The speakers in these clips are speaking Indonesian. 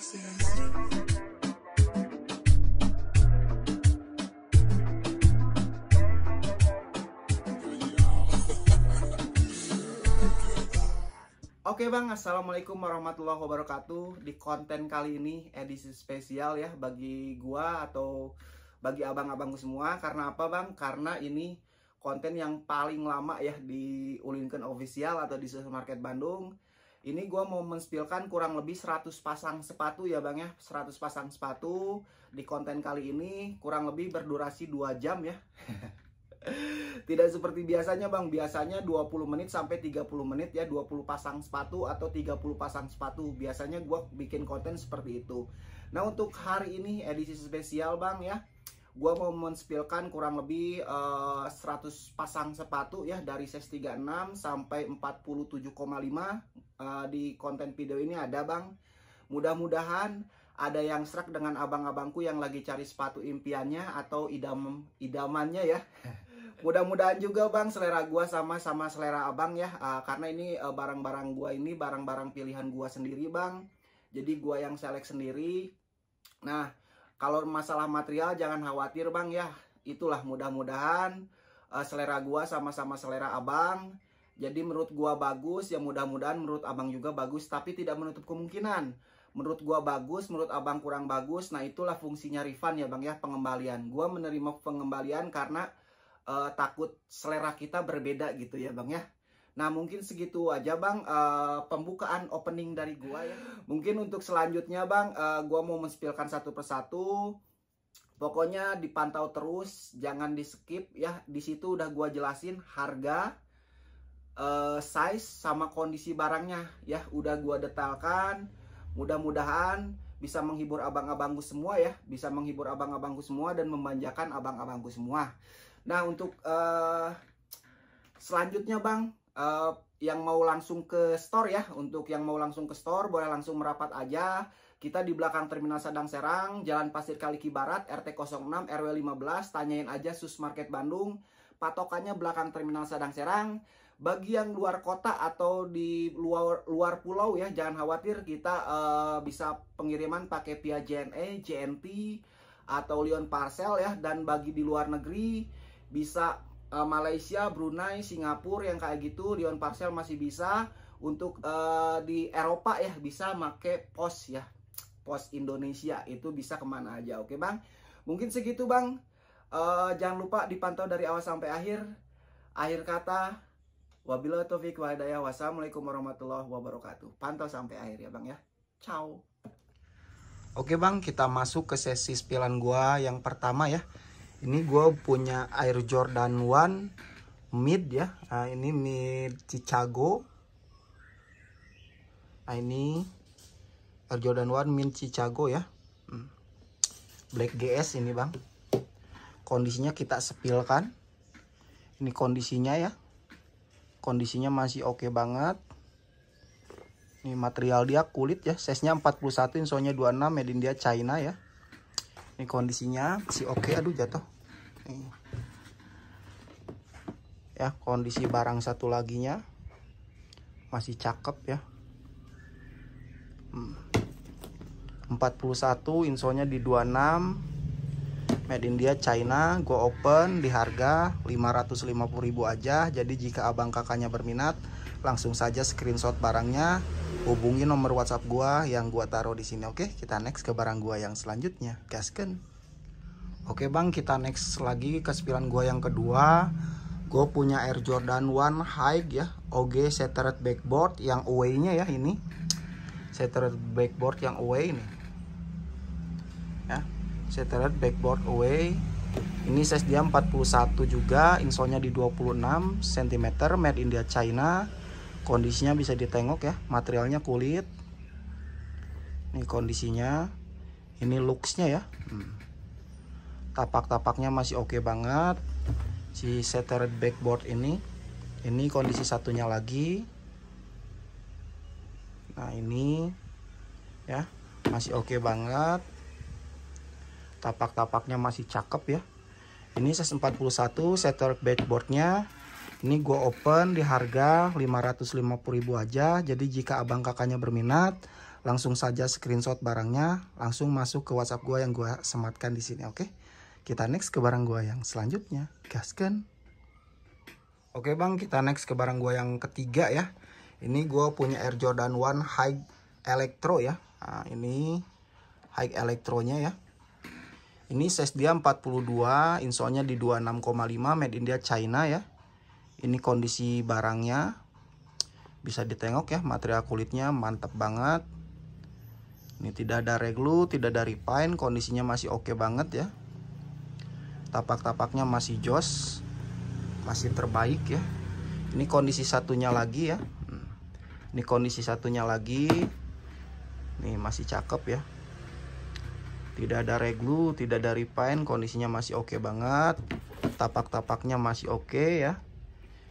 Oke bang, assalamualaikum warahmatullahi wabarakatuh. Di konten kali ini edisi spesial ya bagi gua atau bagi abang-abangku semua. Karena apa bang? Karena ini konten yang paling lama ya di Ulinken Official atau di Supermarket Bandung. Ini gua mau menspilkan kurang lebih 100 pasang sepatu ya bang ya. 100 pasang sepatu di konten kali ini kurang lebih berdurasi 2 jam ya. Tidak seperti biasanya bang, biasanya 20 menit sampai 30 menit ya, 20 pasang sepatu atau 30 pasang sepatu. Biasanya gua bikin konten seperti itu. Nah untuk hari ini edisi spesial bang ya, gua mau menspilkan kurang lebih 100 pasang sepatu ya, dari size 36 sampai 47,5 di konten video ini ada bang. Mudah-mudahan ada yang serak dengan abang-abangku yang lagi cari sepatu impiannya atau idamannya ya. Mudah-mudahan juga bang selera gua sama selera abang ya, karena ini barang-barang gua ini barang-barang pilihan gua sendiri bang. Jadi gua yang select sendiri. Nah kalau masalah material jangan khawatir bang ya. Itulah mudah-mudahan selera gua sama selera abang. Jadi menurut gua bagus ya, mudah-mudahan menurut abang juga bagus. Tapi tidak menutup kemungkinan menurut gua bagus, menurut abang kurang bagus. Nah itulah fungsinya refund ya bang ya, pengembalian. Gua menerima pengembalian karena takut selera kita berbeda gitu ya bang ya. Nah mungkin segitu aja bang pembukaan opening dari gua ya. Mungkin untuk selanjutnya bang gua mau menspilkan satu persatu. Pokoknya dipantau terus, jangan di skip ya. Di situ udah gua jelasin harga, size sama kondisi barangnya ya, udah gua detailkan. Mudah-mudahan bisa menghibur abang-abangku semua ya, bisa menghibur abang-abangku semua dan memanjakan abang-abangku semua. Nah untuk selanjutnya bang, yang mau langsung ke store ya, untuk yang mau langsung ke store boleh langsung merapat aja. Kita di belakang Terminal Sadang Serang, Jalan Pasir Kaliki Barat, RT 06 RW 15, tanyain aja Supermarket Bandung. Patokannya belakang Terminal Sadang Serang. Bagi yang luar kota atau di luar pulau ya, jangan khawatir, kita bisa pengiriman pakai via JNE, JNT atau Lion Parcel ya. Dan bagi di luar negeri bisa Malaysia, Brunei, Singapura yang kayak gitu, Lion Parcel masih bisa. Untuk di Eropa ya bisa pakai pos ya, pos Indonesia itu bisa kemana aja. Oke bang, mungkin segitu bang. Jangan lupa dipantau dari awal sampai akhir. Akhir kata, wabillahi taufiq wal hidayah. Wassalamualaikum warahmatullahi wabarakatuh. Pantau sampai akhir ya bang ya. Ciao. Oke bang, kita masuk ke sesi spilan gua yang pertama ya. Ini gue punya Air Jordan 1 mid ya. Nah, ini mid Chicago. Nah, ini Air Jordan 1 mid Chicago ya. Black GS ini bang. Kondisinya kita sepilkan. Ini kondisinya ya. Kondisinya masih oke banget. Ini material dia kulit ya. Size nya 41, insonya 26, made in dia China ya. Ini kondisinya masih oke. Aduh jatuh. Nih. Ya kondisi barang satu laginya masih cakep ya. 41, insonya di 26, made in dia China. Gua open di harga 550.000 aja. Jadi jika abang kakaknya berminat, langsung saja screenshot barangnya, hubungi nomor WhatsApp gua yang gua taruh di sini. Oke, kita next ke barang gua yang selanjutnya. Gasken. Oke bang, kita next lagi ke spilan gua yang kedua. Gue punya Air Jordan 1 High ya, OG Setered Backboard yang away-nya ya. Ini Setered Backboard yang away ini ya, Setered Backboard away. Ini size dia 41 juga, insolnya di 26 cm, made in dia China. Kondisinya bisa ditengok ya, materialnya kulit. Ini kondisinya, ini looksnya ya. Tapak-tapaknya masih oke banget. Si Setered Backboard ini kondisi satunya lagi. Nah ini ya masih oke banget. Tapak-tapaknya masih cakep ya. Ini size 41 Setered Backboardnya. Ini gue open di harga 550.000 aja. Jadi jika abang kakaknya berminat, langsung saja screenshot barangnya, langsung masuk ke WhatsApp gua yang gua sematkan di sini. Oke, kita next ke barang gua yang selanjutnya, gaskan. Oke bang, kita next ke barang gua yang ketiga ya. Ini gua punya Air Jordan 1 High Electro ya. Nah, ini High Electronya ya. Ini size dia 42, insole-nya di 26,5, made in China ya. Ini kondisi barangnya, bisa ditengok ya, material kulitnya mantap banget. Ini tidak ada reglu, tidak ada repaint, kondisinya masih oke banget ya. Tapak-tapaknya masih jos, masih terbaik ya. Ini kondisi satunya lagi ya. Ini kondisi satunya lagi. Nih masih cakep ya. Tidak ada reglu, tidak ada repaint, kondisinya masih oke banget. Tapak-tapaknya masih oke ya.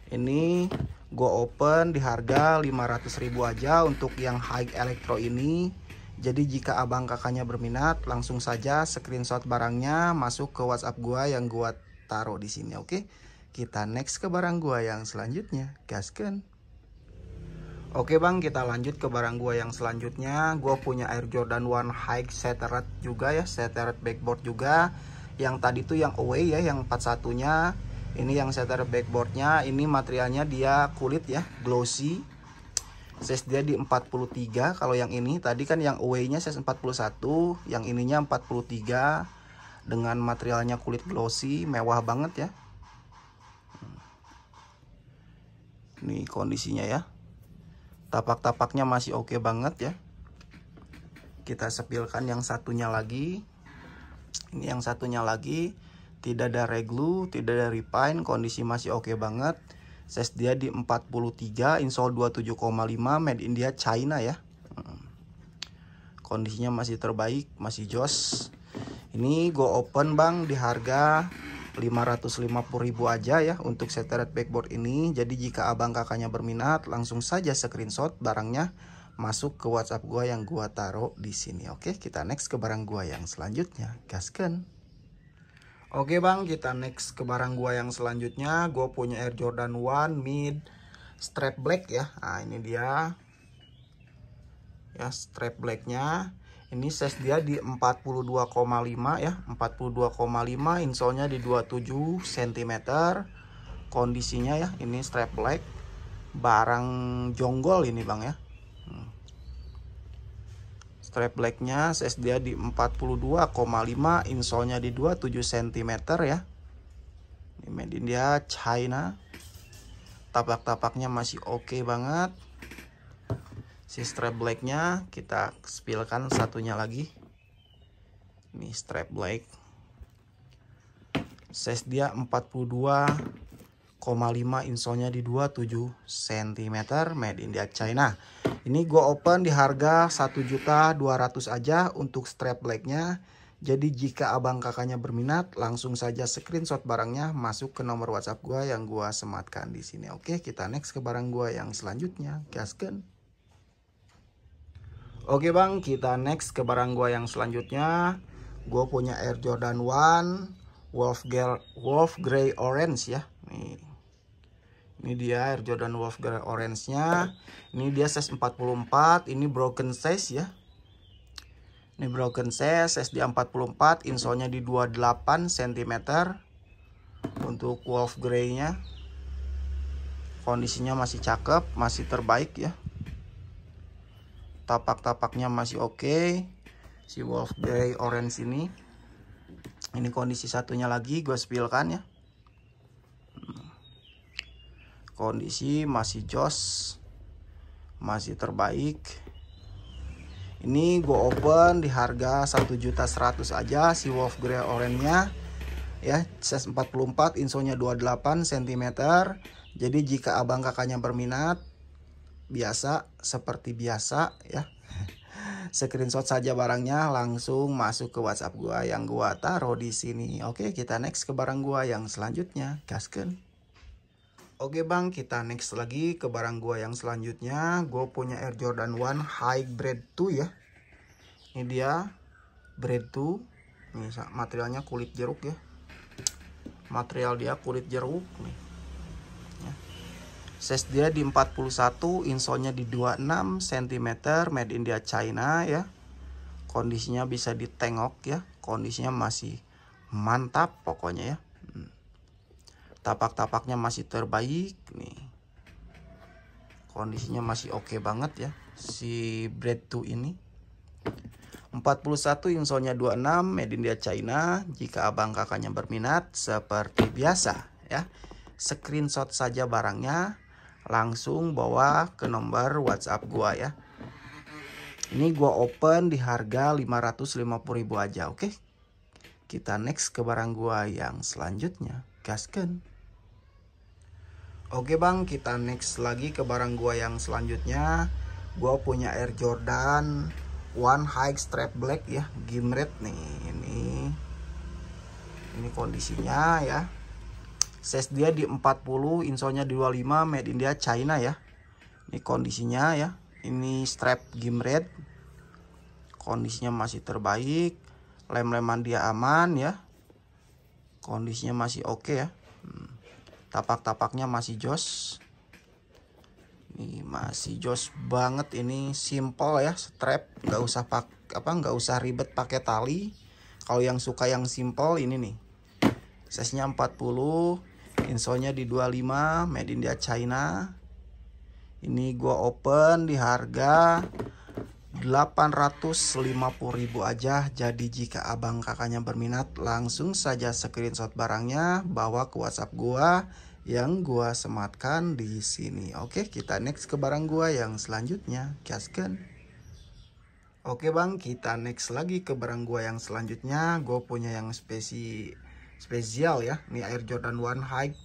Ini gue open di harga 500.000 aja untuk yang High Electro ini. Jadi jika abang kakaknya berminat, langsung saja screenshot barangnya masuk ke WhatsApp gue yang gue taruh di sini. Oke, kita next ke barang gue yang selanjutnya, gaskan. Oke bang, kita lanjut ke barang gua yang selanjutnya. Gua punya Air Jordan 1 High Shattered juga ya, Shattered backboard juga. Yang tadi tuh yang away ya, yang 41-nya. Ini yang Shattered backboardnya. Ini materialnya dia kulit ya, glossy. Size dia di 43. Kalau yang ini tadi kan yang away-nya size 41, yang ininya 43 dengan materialnya kulit glossy, mewah banget ya. Ini kondisinya ya. Tapak-tapaknya masih oke banget ya. Kita sepilkan yang satunya lagi. Ini yang satunya lagi. Tidak ada reglu, tidak ada repaint, kondisi masih oke banget. Size dia di 43, insole 27,5, made in China ya. Kondisinya masih terbaik, masih jos. Ini gue open bang di harga 550.000 aja ya untuk Shattered backboard ini. Jadi jika abang kakaknya berminat, langsung saja screenshot barangnya masuk ke WhatsApp gua yang gua taruh di sini. Oke, kita next ke barang gua yang selanjutnya, gaskan. Oke bang, kita next ke barang gua yang selanjutnya. Gua punya Air Jordan 1 Mid Strap Black ya. Nah ini dia ya, strap blacknya. Ini size dia di 42,5 ya, 42,5, insole-nya di 27 cm. Kondisinya ya, ini strap black. Barang jonggol ini bang ya. Strap blacknya size dia di 42,5, insole-nya di 27 cm ya. Ini made in China. Tapak-tapaknya masih oke banget. Si strap blacknya kita spillkan satunya lagi. Ini strap black. Size dia 42,5, insole-nya di 27 cm, made in China. Ini gue open di harga 1.200.000 aja untuk strap blacknya. Jadi jika abang kakaknya berminat, langsung saja screenshot barangnya masuk ke nomor WhatsApp gue yang gue sematkan di sini. Oke, kita next ke barang gue yang selanjutnya, gaskan. Oke bang, kita next ke barang gua yang selanjutnya. Gua punya Air Jordan 1 Wolf Grey Orange ya. Ini dia Air Jordan Wolf Grey Orange-nya. Ini dia size 44, ini broken size ya. Ini broken size dia 44, insole-nya di 28 cm. Untuk Wolf Grey-nya kondisinya masih cakep, masih terbaik ya. Tapak-tapaknya masih oke. Si Wolf Grey Orange ini kondisi satunya lagi gue spillkan ya. Kondisi masih jos, masih terbaik. Ini gue open di harga 1.100.000 aja si Wolf Grey Orange nya ya, size 44, insole-nya 28 cm. Jadi jika abang kakaknya berminat, biasa seperti biasa ya, screenshot saja barangnya, langsung masuk ke WhatsApp gua yang gua taruh di sini. Oke, kita next ke barang gua yang selanjutnya, gaskan. Oke bang, kita next lagi ke barang gua yang selanjutnya. Gua punya Air Jordan 1 High Bread 2 ya. Ini dia Bread 2. Ini materialnya kulit jeruk ya. Material dia kulit jeruk nih. Size dia di 41, insolnya di 26 cm, made in China ya. Kondisinya bisa ditengok ya, kondisinya masih mantap pokoknya ya. Tapak-tapaknya masih terbaik nih. Kondisinya masih oke banget ya si Bread 2 ini. 41, insolnya 26, made in China. Jika abang kakaknya berminat seperti biasa ya, screenshot saja barangnya, langsung bawa ke nomor WhatsApp gua ya. Ini gua open di harga 550.000 aja, oke? Kita next ke barang gua yang selanjutnya. Gasken. Oke bang, kita next lagi ke barang gua yang selanjutnya. Gua punya Air Jordan One High Strap Black ya, Gimred nih. Ini kondisinya ya. Size dia di 40, insolnya di 25, made in China ya. Ini kondisinya ya. Ini strap Gimred. Kondisinya masih terbaik. Lem-leman dia aman ya. Kondisinya masih oke ya. Tapak-tapaknya masih jos. Ini masih jos banget, ini simple ya, strap, nggak usah ribet pakai tali. Kalau yang suka yang simple ini nih. Size-nya 40, insolnya di 25, made in China. Ini gua open di harga 850.000 aja. Jadi jika abang kakaknya berminat, langsung saja screenshot barangnya, bawa ke WhatsApp gua yang gua sematkan di sini. Oke, kita next ke barang gua yang selanjutnya. Gasken. Oke bang, kita next lagi ke barang gua yang selanjutnya. Gua punya yang spesial ya. Ini Air Jordan One High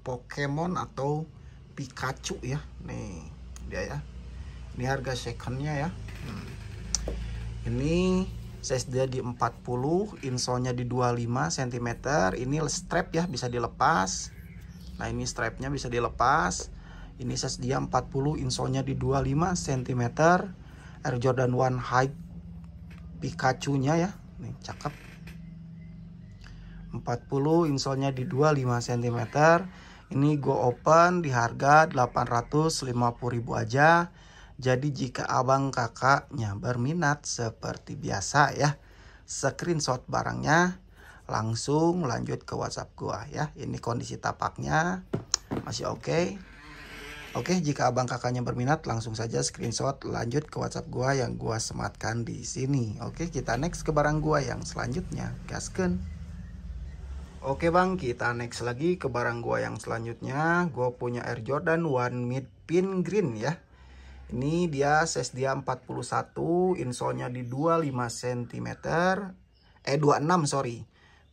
Pokemon atau Pikachu ya. Nih dia ya. Ini harga secondnya ya. Ini size dia di 40, insolnya di 25 cm. Ini strap ya, bisa dilepas. Nah ini strapnya bisa dilepas. Ini size dia 40, insolnya di 25 cm. Air Jordan One High Pikachu nya ya. Nih cakep. 40, insolnya di 25 cm. Ini gue open di harga 850.000 aja. Jadi jika abang kakaknya berminat seperti biasa ya, screenshot barangnya, langsung lanjut ke WhatsApp gua ya. Ini kondisi tapaknya masih oke. Oke, jika abang kakaknya berminat, langsung saja screenshot lanjut ke WhatsApp gua yang gua sematkan di sini. Oke, kita next ke barang gua yang selanjutnya. Gasken. Oke bang, kita next lagi ke barang gua yang selanjutnya. Gua punya Air Jordan One Mid Pin Green ya. Ini dia size dia 41, insolnya di 25 cm. 26 sorry.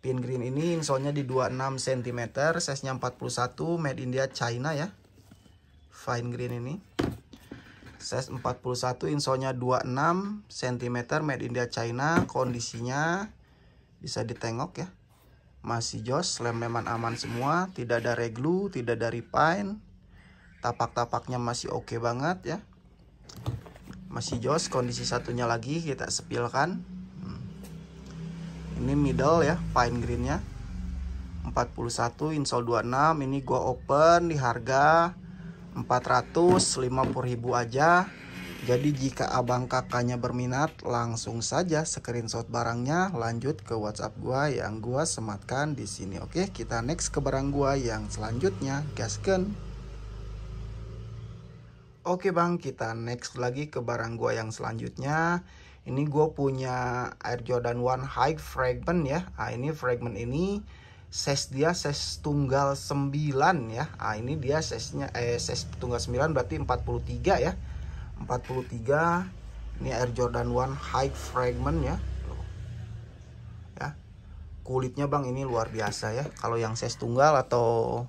Pin green ini insolnya di 26 cm, size-nya 41, made in China ya. Fine green ini. Size 41, insolnya 26 cm, made in China. Kondisinya bisa ditengok ya. Masih jos, lem-leman aman semua, tidak ada reglu, tidak ada repine. Tapak-tapaknya masih oke banget ya. Masih jos. Kondisi satunya lagi kita sepilkan. Ini middle ya, fine greennya 41, insole 26. Ini gua open di harga 450.000 aja. Jadi jika abang kakaknya berminat, langsung saja screenshot barangnya, lanjut ke WhatsApp gua yang gua sematkan di sini. Oke, kita next ke barang gua yang selanjutnya. Gasken. Oke bang, kita next lagi ke barang gua yang selanjutnya. Ini gue punya Air Jordan One High Fragment ya. Nah ini fragment ini size dia size tunggal 9 ya. Nah ini dia size-nya size tunggal 9 berarti 43 ya. 43. Ini Air Jordan One High Fragment ya. Ya. Kulitnya bang ini luar biasa ya. Kalau yang size tunggal atau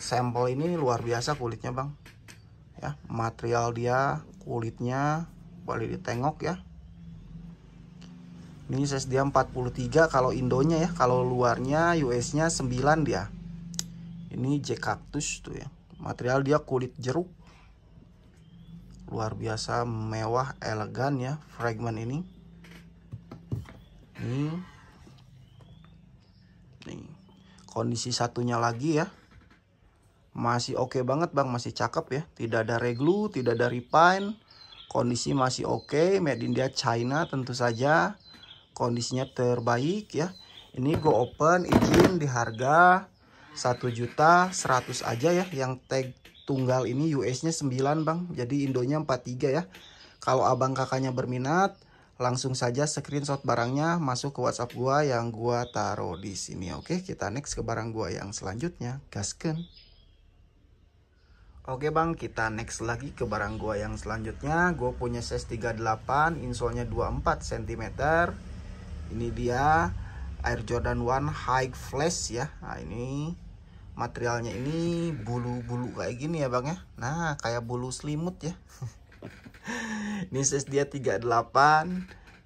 sampel ini luar biasa kulitnya bang. Ya, material dia, kulitnya boleh ditengok ya. Ini size dia 43 kalau Indonya ya. Kalau luarnya US-nya 9 dia. Ini J Cactus tuh ya. Material dia kulit jeruk. Luar biasa mewah, elegan ya fragment ini. Nih. Kondisi satunya lagi ya. Masih oke banget bang, masih cakep ya. Tidak ada reglu, tidak ada repine. Kondisi masih oke, made in China tentu saja. Kondisinya terbaik ya. Ini go open, izin di harga 1.100.000 aja ya. Yang tag tunggal ini US-nya 9 bang. Jadi Indonya 43 ya. Kalau abang kakaknya berminat, langsung saja screenshot barangnya masuk ke WhatsApp gua yang gua taruh di sini. Oke, kita next ke barang gua yang selanjutnya. Gasken. Oke bang, kita next lagi ke barang gua yang selanjutnya. Gua punya size 38, insolnya 24 cm. Ini dia Air Jordan 1 High Flash ya. Nah ini materialnya ini bulu-bulu kayak gini ya bang ya. Nah kayak bulu selimut ya. Ini size dia 38,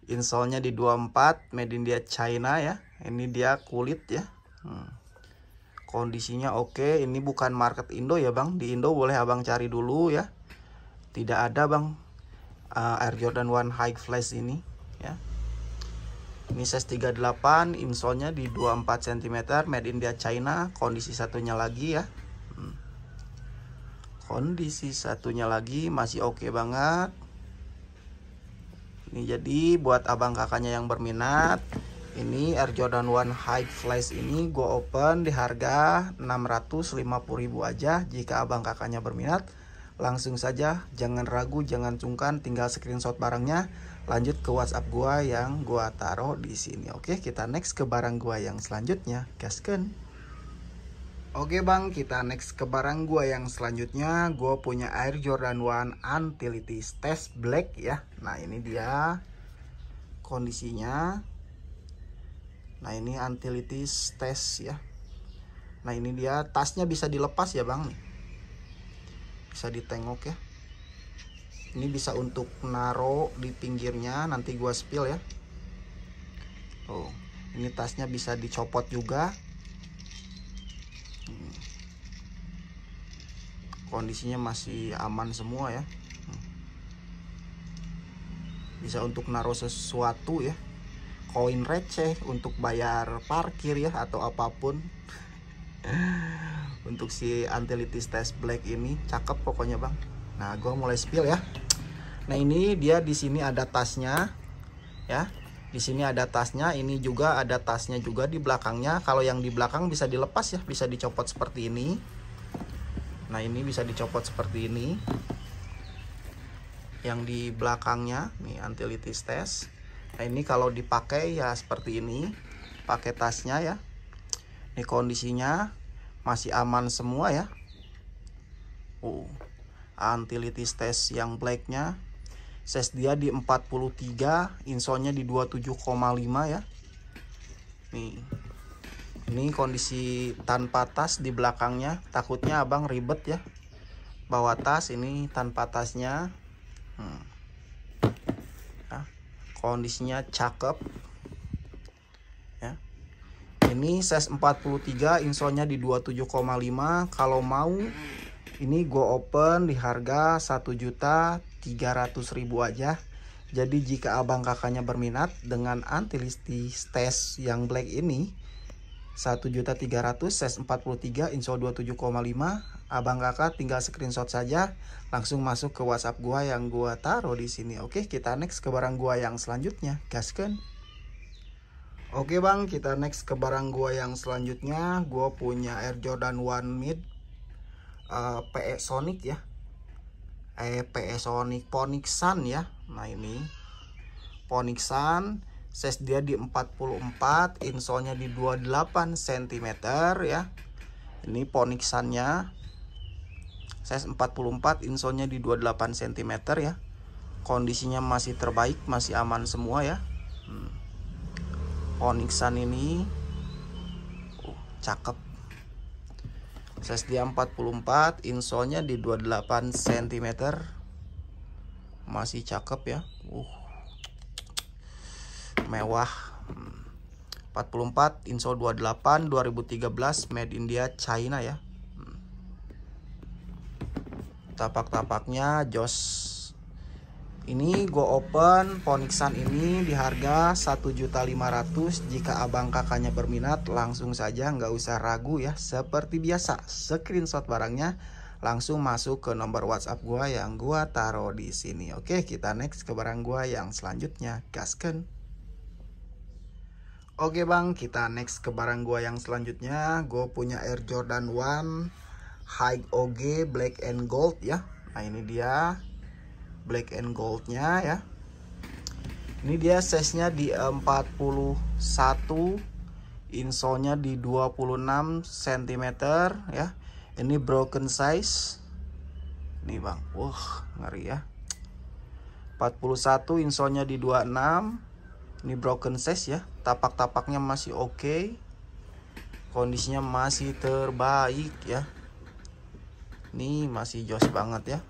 insolnya di 24, made in China ya. Ini dia kulit ya. Kondisinya oke. Ini bukan market Indo ya bang. Di Indo boleh abang cari dulu ya. Tidak ada bang Air Jordan 1 High Flash ini ya. Ini size 38, insolnya di 24 cm, made in China. Kondisi satunya lagi ya. Kondisi satunya lagi masih oke banget. Ini jadi buat abang kakaknya yang berminat, ini Air Jordan 1 High Flash ini gue open di harga 650.000 aja. Jika abang kakaknya berminat, langsung saja, jangan ragu, jangan sungkan, tinggal screenshot barangnya, lanjut ke WhatsApp gua yang gua taruh di sini. Oke, kita next ke barang gua yang selanjutnya. Gasken. Oke bang, kita next ke barang gua yang selanjutnya. Gua punya Air Jordan 1 Antility Test Black ya. Nah ini dia kondisinya. Nah ini Antility Test ya. Nah ini dia, tasnya bisa dilepas ya bang. Bisa ditengok ya. Ini bisa untuk naro di pinggirnya, nanti gua spill ya. Oh, ini tasnya bisa dicopot juga. Kondisinya masih aman semua ya. Bisa untuk naro sesuatu ya. Koin receh untuk bayar parkir ya atau apapun. Untuk si Antility Test Black ini cakep pokoknya bang. Nah, gue mulai spill ya. Nah, ini dia di sini ada tasnya ya. Di sini ada tasnya, ini juga ada tasnya juga di belakangnya. Kalau yang di belakang bisa dilepas ya, bisa dicopot seperti ini. Nah, ini bisa dicopot seperti ini. Yang di belakangnya nih Antility Test. Nah, ini kalau dipakai ya seperti ini. Pakai tasnya ya. Ini kondisinya masih aman semua ya. Antility Test yang blacknya, size dia di 43, insolnya di 27,5 ya. Nih, ini kondisi tanpa tas di belakangnya. Takutnya abang ribet ya bawa tas, ini tanpa tasnya. Nah, kondisinya cakep ya. Ini size 43, insolnya di 27,5. Kalau mau ini gue open di harga 1.300.000 aja. Jadi jika abang kakaknya berminat dengan Antility Test yang black ini 1.300.000, size 43, insol 27,5, abang kakak tinggal screenshot saja, langsung masuk ke WhatsApp gua yang gua taruh di sini. Oke, kita next ke barang gua yang selanjutnya. Gasken. Oke bang, kita next ke barang gua yang selanjutnya. Gua punya Air Jordan 1 Mid PE Sonic ya. PE Sonic Phoenix Sun ya. Nah ini Phoenix Sun, size dia di 44, insolnya di 28 cm ya. Ini Phoenix Sun-nya size 44, insolnya di 28 cm ya. Kondisinya masih terbaik, masih aman semua ya. Phoenix Sun ini cakep. Size dia 44, insolnya di 28 cm. Masih cakep ya. Mewah. 44, insol 28, 2013, made in China ya. Tapak-tapaknya jos Ini gue open Ponixan ini di harga 1.500.000. Jika abang kakaknya berminat langsung saja, nggak usah ragu ya. Seperti biasa, screenshot barangnya langsung masuk ke nomor WhatsApp gua yang gua taruh di sini. Oke, kita next ke barang gua yang selanjutnya. Gasken. Oke bang, kita next ke barang gua yang selanjutnya. Gue punya Air Jordan 1 High OG Black and Gold ya. Nah ini dia Black and Goldnya ya. Ini dia size-nya di 41, insolnya di 26 cm ya. Ini broken size. Nih bang, wah ngeri ya. 41, insolnya di 26. Ini broken size ya. Tapak-tapaknya masih oke. Kondisinya masih terbaik ya. Ini masih jos banget ya.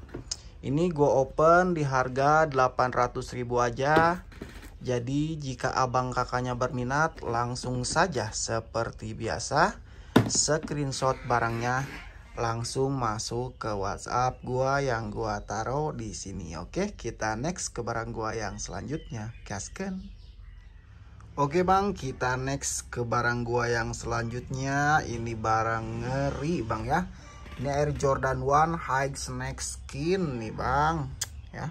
Ini gue open di harga 800.000 aja. Jadi jika abang kakaknya berminat langsung saja seperti biasa screenshot barangnya langsung masuk ke WhatsApp gua yang gua taruh di sini. Oke, kita next ke barang gua yang selanjutnya. Gasken. Oke bang, kita next ke barang gua yang selanjutnya. Ini barang ngeri bang ya. Ini Air Jordan 1 High Snake Skin nih bang ya.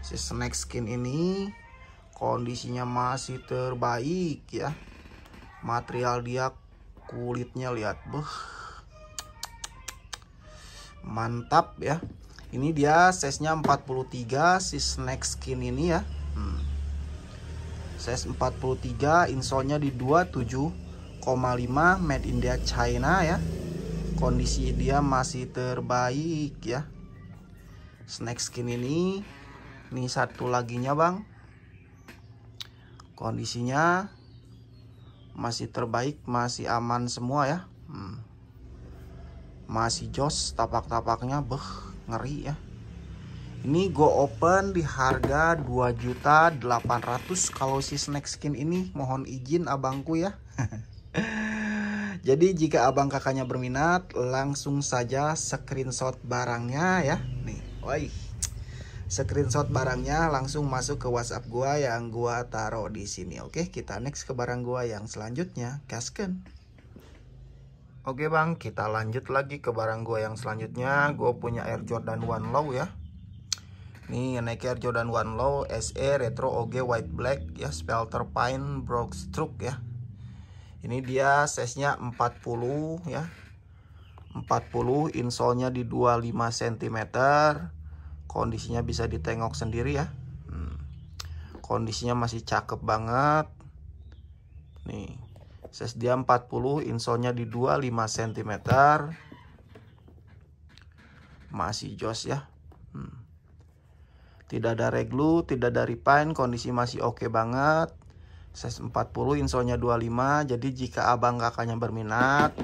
Si Snake Skin ini kondisinya masih terbaik ya. Material dia, kulitnya lihat, mantap ya. Ini dia size-nya 43 si Snake Skin ini ya. Size 43, insolnya di 27,5, made in China ya. Kondisi dia masih terbaik ya. Snake Skin ini satu laginya bang. Kondisinya masih terbaik, masih aman semua ya. Masih jos, tapak-tapaknya ngeri ya. Ini gue open di harga 2.800.000. Kalau si Snake Skin ini mohon izin abangku ya. Jadi jika abang kakaknya berminat langsung saja screenshot barangnya ya. Nih, woi. Screenshot barangnya langsung masuk ke WhatsApp gua yang gua taruh di sini. Oke, kita next ke barang gua yang selanjutnya. Gasken. Oke bang, kita lanjut lagi ke barang gua yang selanjutnya. Gua punya Air Jordan 1 Low ya. Nih Nike Air Jordan 1 Low SE Retro OG White Black ya, Spelter Pine Broke Stroke ya. Ini dia size-nya 40 ya. 40, insolnya di 25 cm. Kondisinya bisa ditengok sendiri ya. Kondisinya masih cakep banget. Nih, size dia 40, insolnya di 25 cm. Masih jos ya. Tidak ada reglu, tidak ada repaint, kondisi masih oke banget. Size 40, insolnya 25. Jadi jika abang kakaknya berminat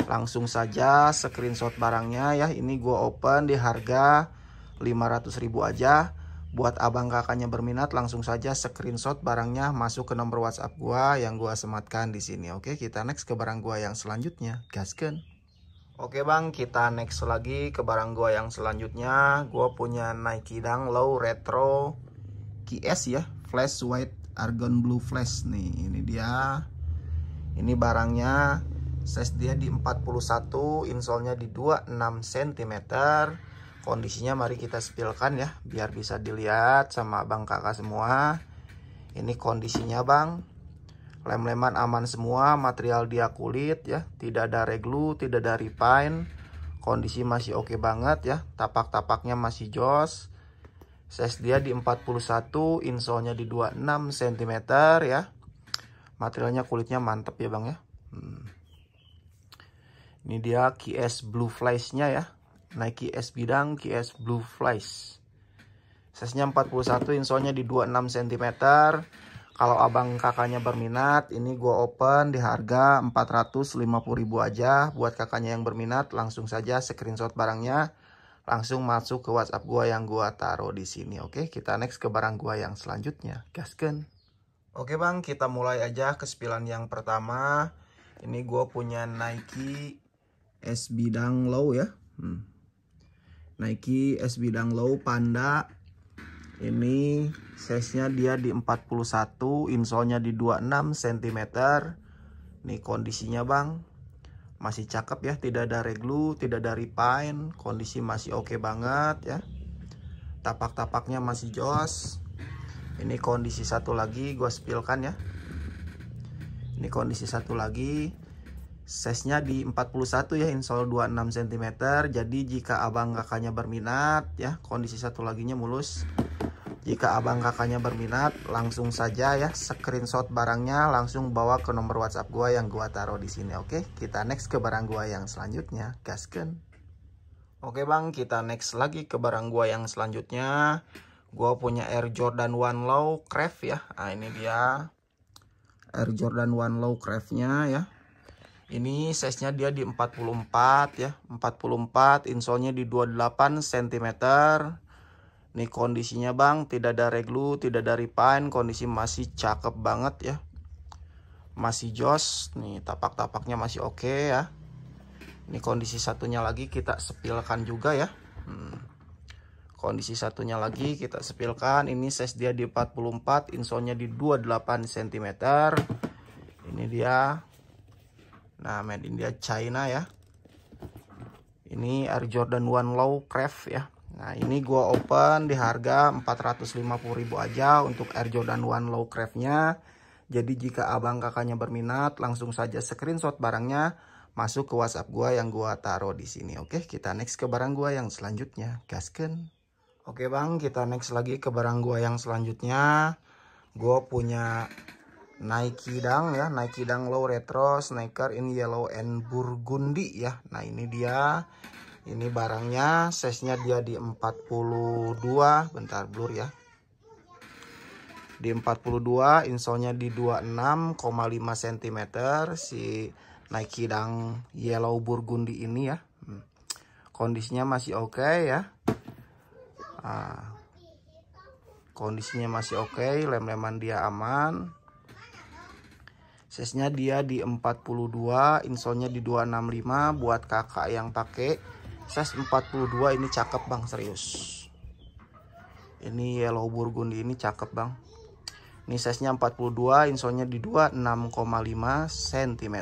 langsung saja screenshot barangnya ya. Ini gua open di harga 500.000 aja. Buat abang kakaknya berminat langsung saja screenshot barangnya masuk ke nomor WhatsApp gua yang gua sematkan di sini. Oke, kita next ke barang gua yang selanjutnya. Gasken. Oke bang, kita next lagi ke barang gua yang selanjutnya. Gua punya Nike Dunk Low Retro KS ya, Flash White Argon Blue Flash nih. Ini dia. Ini barangnya size dia di 41, insolnya di 26 cm. Kondisinya mari kita spillkan ya, biar bisa dilihat sama abang kakak semua. Ini kondisinya bang, lem-leman aman semua, material dia kulit ya, tidak ada reglu, tidak ada repaint. Kondisi masih oke banget ya, tapak-tapaknya masih jos. Size dia di 41, insolnya di 26 cm ya. Materialnya kulitnya mantep ya bang ya. Ini dia KS Blue Flash-nya ya. Nike SB Dunk KS Blue Flash. Size-nya 41, insolnya di 26 cm. Kalau abang kakaknya berminat, ini gua open di harga 450.000 aja. Buat kakaknya yang berminat, langsung saja screenshot barangnya, langsung masuk ke WhatsApp gua yang gua taruh di sini. Oke, kita next ke barang gua yang selanjutnya. Gasken. Oke bang, kita mulai aja ke spillan yang pertama. Ini gua punya Nike SB Dunk Low ya. Nike SB Dunk Low Panda Ini size-nya dia di 41, insole-nya di 26 cm. Nih kondisinya bang, masih cakep ya, tidak ada reglu, tidak ada repine, kondisi masih oke banget ya. Tapak-tapaknya masih jos. Ini kondisi satu lagi, gue spillkan ya. Ini kondisi satu lagi, size-nya di 41 ya, insole 26 cm. Jadi jika abang kakaknya berminat ya, kondisi satu laginya mulus. Jika abang kakaknya berminat, langsung saja ya screenshot barangnya, langsung bawa ke nomor WhatsApp gua yang gua taruh di sini. Oke, kita next ke barang gua yang selanjutnya. Gasken. Oke bang, kita next lagi ke barang gua yang selanjutnya. Gua punya Air Jordan 1 Low Craft ya. Nah, ini dia Air Jordan 1 Low Craft-nya ya. Ini size-nya dia di 44 ya. 44, insole-nya di 28 cm. Nih kondisinya bang, tidak ada reglu, tidak ada repine, kondisi masih cakep banget ya. Masih jos, nih tapak-tapaknya masih oke ya. Ini kondisi satunya lagi kita sepilkan juga ya. Kondisi satunya lagi kita sepilkan, ini size dia di 44, insole-nya di 28 cm. Ini dia. Nah, made in China ya. Ini Air Jordan 1 Low Craft ya. Nah, ini gua open di harga 450.000 aja untuk Air Jordan 1 Low Craft-nya. Jadi jika abang kakaknya berminat, langsung saja screenshot barangnya, masuk ke WhatsApp gua yang gua taruh di sini. Oke, kita next ke barang gua yang selanjutnya. Gasken. Oke bang, kita next lagi ke barang gua yang selanjutnya. Gua punya Nike Dunk ya, Nike Dunk Low Retro Sneaker in Yellow and Burgundy ya. Nah, ini dia. Ini barangnya, size-nya dia di 42, bentar blur ya. Di 42, insole-nya di 26,5 cm si Nike Dunk Yellow Burgundy ini ya. Kondisinya masih oke ya. Kondisinya masih oke, lem-leman dia aman. Size-nya dia di 42, insole-nya di 265 buat kakak yang pakai size 42. Ini cakep bang, serius. Ini Yellow Burgundy ini cakep bang. Ini size-nya 42, insole-nya di 26,5 cm.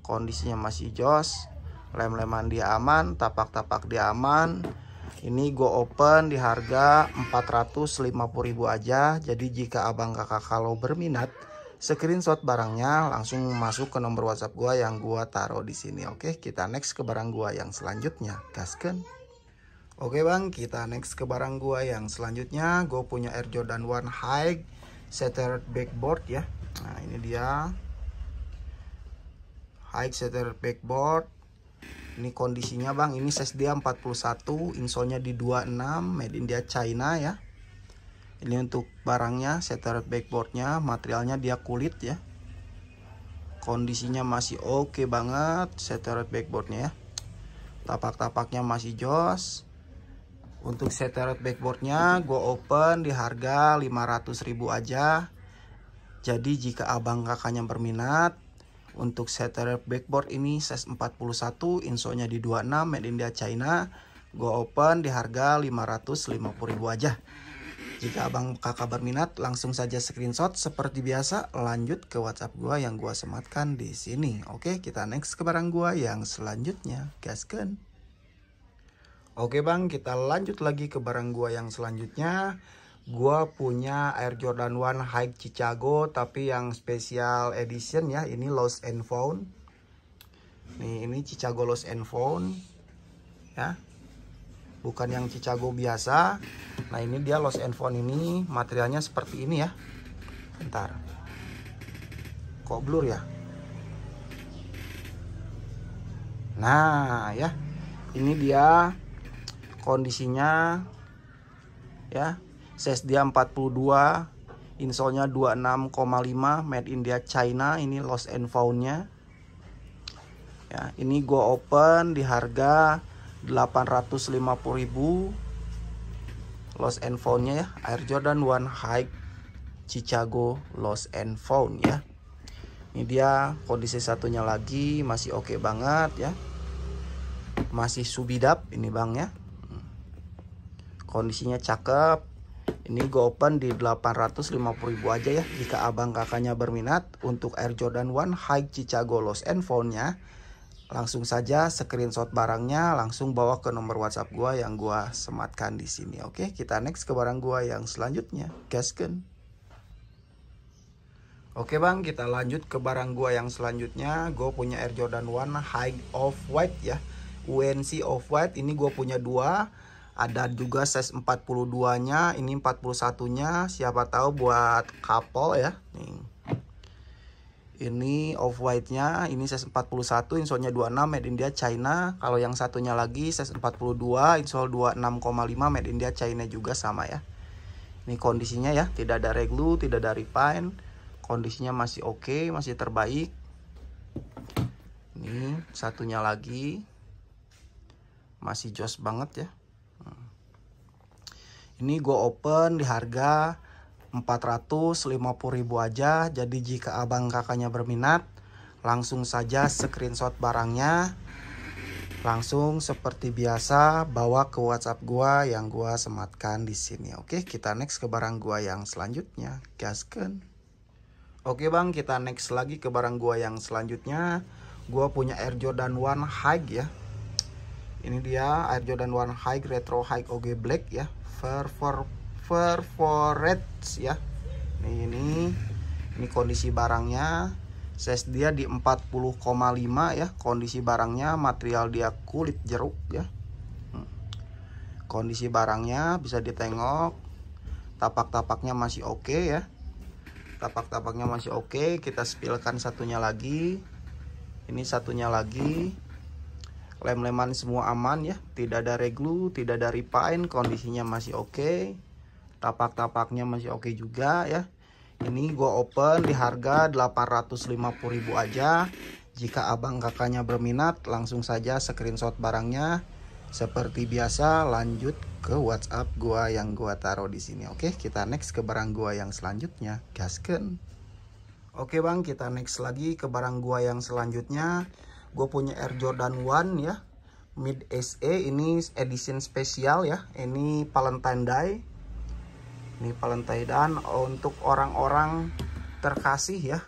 Kondisinya masih jos, lem-leman dia aman, tapak-tapak dia aman. Ini gue open di harga 450.000 aja. Jadi jika abang kakak kalau berminat, screenshot barangnya, langsung masuk ke nomor WhatsApp gua yang gua taruh di sini. Oke, kita next ke barang gua yang selanjutnya. Gasken. Oke bang, kita next ke barang gua yang selanjutnya. Gue punya Air Jordan 1 High Shattered Backboard ya. Nah, ini dia High Shattered Backboard. Ini kondisinya bang, ini size dia 41, insole-nya di 26, made in China ya. Ini untuk barangnya, shattered backboardnya, materialnya dia kulit ya. Kondisinya masih oke banget, shattered backboardnya ya. Tapak-tapaknya masih jos. Untuk shattered backboardnya gue open di harga 500.000 aja. Jadi jika abang kakaknya berminat, untuk shattered backboard ini size 41, insole-nya di 26, made in China, gue open di harga 550.000 aja. Jika abang kakak berminat, langsung saja screenshot seperti biasa, lanjut ke WhatsApp gua yang gua sematkan di sini. Oke, kita next ke barang gua yang selanjutnya. Gasken. Oke bang, kita lanjut lagi ke barang gua yang selanjutnya. Gua punya Air Jordan 1 High Chicago, tapi yang special edition ya. Ini Lost and Found. Nih, ini Chicago Lost and Found ya. Bukan yang Chicago biasa. Nah, ini dia Lost and Found ini, materialnya seperti ini ya. Bentar, kok blur ya. Nah ya, ini dia kondisinya ya. Size dia 42, insole-nya 26,5, made in China. Ini Lost and Found-nya ya. Ini gue open di harga 850.000. Lost and Found-nya ya, Air Jordan 1 High Chicago Lost and Found ya. Ini dia kondisi satunya lagi, masih oke banget ya. Masih subidap ini bang ya. Kondisinya cakep. Ini gue open di 850.000 aja ya. Jika abang kakaknya berminat untuk Air Jordan 1 High Chicago Lost and Found-nya, langsung saja screenshot barangnya, langsung bawa ke nomor WhatsApp gua yang gua sematkan di sini. Oke, kita next ke barang gua yang selanjutnya. Gasken. Oke bang, kita lanjut ke barang gua yang selanjutnya. Gue punya Air Jordan 1 High Off-White ya, UNC Off-White. Ini gue punya dua. Ada juga size 42-nya, ini 41-nya. Siapa tahu buat couple ya. Nih. Ini off-white-nya, ini size 41, insole-nya 26, made in India China. Kalau yang satunya lagi size 42, insole 26,5, made in India China juga sama ya. Ini kondisinya ya, tidak ada reglu, tidak ada repine. Kondisinya masih oke, masih terbaik. Ini satunya lagi. Masih jos banget ya. Ini gue open di harga 450.000 aja. Jadi jika abang kakaknya berminat, langsung saja screenshot barangnya, langsung seperti biasa bawa ke WhatsApp gua yang gua sematkan di sini. Oke, kita next ke barang gua yang selanjutnya. Gasken. Oke bang, kita next lagi ke barang gua yang selanjutnya. Gua punya Air Jordan 1 High ya. Ini dia Air Jordan 1 High Retro High OG Black ya. Perforate ya. Ini kondisi barangnya. Size dia di 40,5 ya. Kondisi barangnya, material dia kulit jeruk ya. Kondisi barangnya bisa ditengok. Tapak-tapaknya masih oke ya. Tapak-tapaknya masih oke. Kita spillkan satunya lagi. Ini satunya lagi. Lem-leman semua aman ya. Tidak ada reglu, tidak ada repine. Kondisinya masih oke. Tapak-tapaknya masih oke juga ya. Ini gue open di harga 850.000 aja. Jika abang kakaknya berminat, langsung saja screenshot barangnya. Seperti biasa, lanjut ke WhatsApp gua yang gua taruh di sini. Oke, kita next ke barang gua yang selanjutnya. Gasken. Oke bang, kita next lagi ke barang gua yang selanjutnya. Gue punya Air Jordan 1 ya, Mid SE. Ini edition spesial ya. Ini Valentine Day. Ini Valentine Day untuk orang-orang terkasih ya.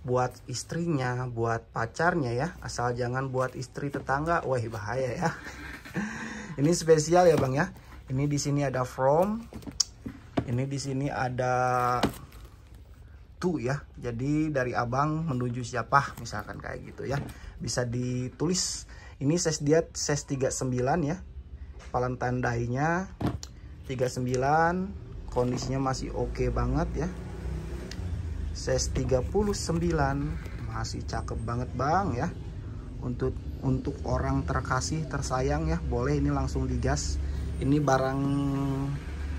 Buat istrinya, buat pacarnya ya. Asal jangan buat istri tetangga. Wah, bahaya ya. Ini spesial ya bang ya. Ini di sini ada from. Ini di sini ada to ya. Jadi dari abang menuju siapa, misalkan kayak gitu ya. Bisa ditulis. Ini size dia size 39 ya. Valentine Day-nya 39. Kondisinya masih oke banget ya. Size 39. Masih cakep banget bang ya. Untuk orang terkasih, tersayang ya. Boleh ini langsung digas. Ini barang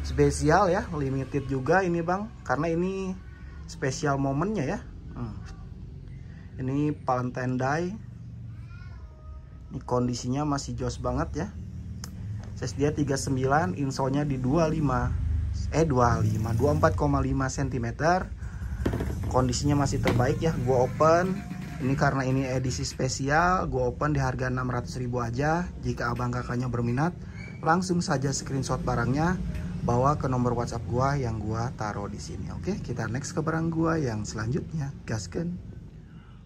spesial ya. Limited juga ini bang. Karena ini spesial momennya ya. Ini Valentine Day. Ini kondisinya masih jos banget ya. Size dia 39, insole-nya di 24,5 cm. Kondisinya masih terbaik ya. Gua open. Ini karena ini edisi spesial, gua open di harga 600.000 aja. Jika abang kakaknya berminat, langsung saja screenshot barangnya, bawa ke nomor WhatsApp gua yang gua taruh di sini. Oke, kita next ke barang gua yang selanjutnya. Gasken.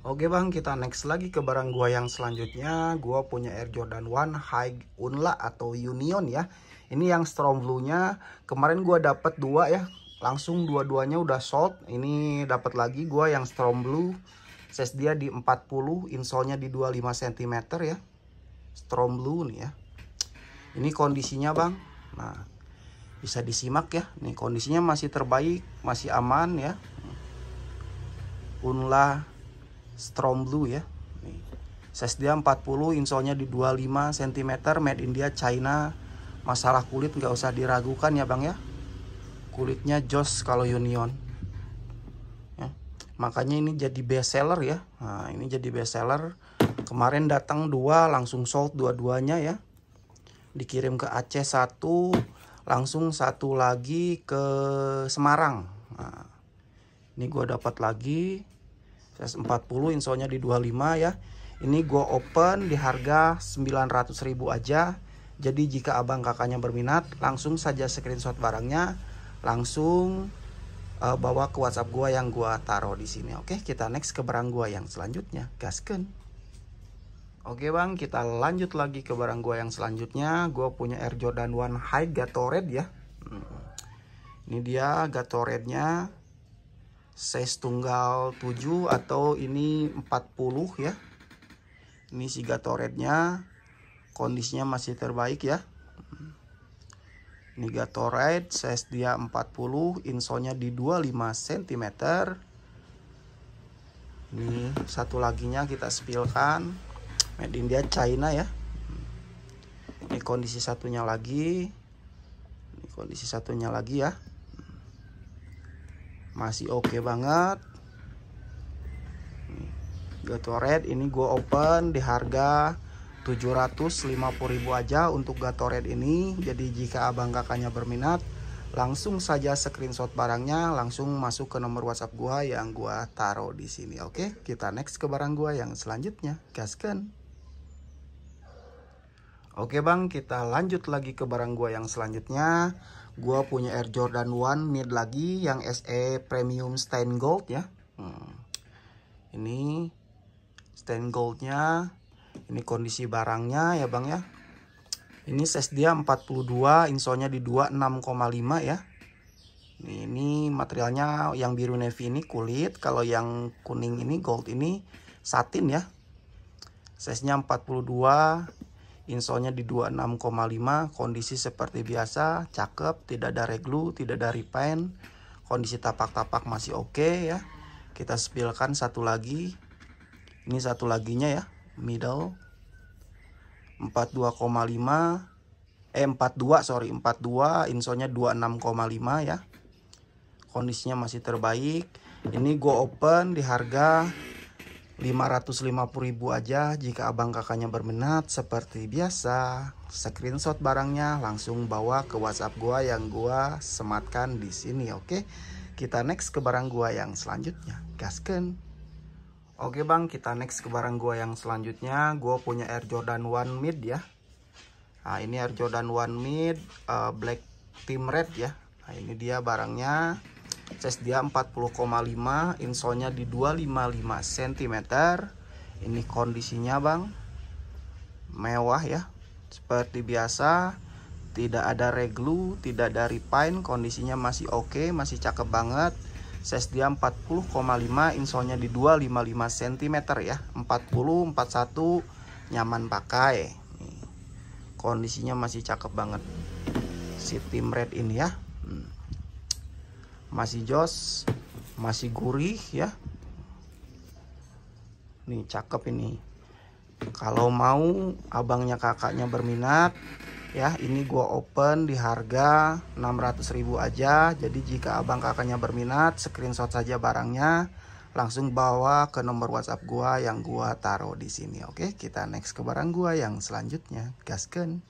Oke bang, kita next lagi ke barang gua yang selanjutnya. Gua punya Air Jordan 1 High Unla atau Union ya. Ini yang Storm Blue-nya. Kemarin gua dapat dua ya. Langsung dua-duanya udah sold. Ini dapat lagi gua yang Storm Blue. Size dia di 40, insole-nya di 25 cm ya. Storm Blue nih ya. Ini kondisinya bang. Nah, bisa disimak ya. Nih kondisinya masih terbaik, masih aman ya. Unla Storm Blue ya. Nih. Size dia 40, insole-nya di 25 cm, made in India China. Masalah kulit nggak usah diragukan ya bang ya. Kulitnya jos kalau Union. Ya. Makanya ini jadi best seller ya. Nah, ini jadi best seller. Kemarin datang dua, langsung sold dua-duanya ya. Dikirim ke Aceh satu, langsung satu lagi ke Semarang. Nah, ini gue dapat lagi. Size 40, insole-nya di 25 ya. Ini gue open di harga 900.000 aja. Jadi jika abang kakaknya berminat, langsung saja screenshot barangnya, langsung bawa ke WhatsApp gua yang gua taruh di sini. Oke, kita next ke barang gua yang selanjutnya. Gaskeun. Oke bang, kita lanjut lagi ke barang gua yang selanjutnya. Gua punya Air Jordan 1 High Gatorade ya. Ini dia Gatorade-nya, size tunggal 7 atau ini 40 ya. Ini si Gatorade-nya, kondisinya masih terbaik ya. Ini Gatorade, size dia 40, insole-nya di 25 cm. Ini satu laginya kita spillkan. Made in China ya. Ini kondisi satunya lagi. Ini kondisi satunya lagi ya. Masih oke banget. Gatorade ini gue open di harga 750.000 aja untuk Gatorade ini. Jadi jika abang kakaknya berminat, langsung saja screenshot barangnya, langsung masuk ke nomor WhatsApp gua yang gua taruh di sini. Oke, kita next ke barang gua yang selanjutnya. Gaskeun. Oke bang, kita lanjut lagi ke barang gua yang selanjutnya. Gua punya Air Jordan 1 Mid lagi yang SE Premium Stain Gold ya. Ini stain goldnya. Ini kondisi barangnya ya bang ya. Ini size dia 42, insole-nya di 26,5 ya. Ini materialnya yang biru navy ini kulit, kalau yang kuning ini gold ini satin ya. Size-nya 42, insole-nya di 26,5, kondisi seperti biasa, cakep, tidak ada reglu, tidak ada repaint. Kondisi tapak-tapak masih oke ya. Kita spillkan satu lagi. Ini satu laginya ya, middle 42,5 42, insole-nya 26,5 ya. Kondisinya masih terbaik. Ini gue open di harga 550.000 aja. Jika abang kakaknya berminat, seperti biasa, screenshot barangnya langsung bawa ke WhatsApp gua yang gua sematkan di sini. Oke, kita next ke barang gua yang selanjutnya. Gaskeun. Oke bang, kita next ke barang gua yang selanjutnya. Gua punya Air Jordan 1 Mid ya. Nah ini Air Jordan 1 Mid Black Team Red ya. Nah ini dia barangnya. Size dia 40,5, insole-nya di 255 cm. Ini kondisinya bang, mewah ya. Seperti biasa, tidak ada reglu, tidak ada repaint, kondisinya masih oke, masih cakep banget. Size dia 40,5, insole-nya di 255 cm ya. 40, 41 nyaman pakai. Kondisinya masih cakep banget si Team Red ini ya. Masih jos, masih gurih ya. Nih cakep ini. Kalau mau abangnya kakaknya berminat ya, ini gua open di harga 600.000 aja. Jadi jika abang kakaknya berminat, screenshot saja barangnya, langsung bawa ke nomor WhatsApp gua yang gua taruh di sini. Oke, kita next ke barang gua yang selanjutnya. Gaskeun.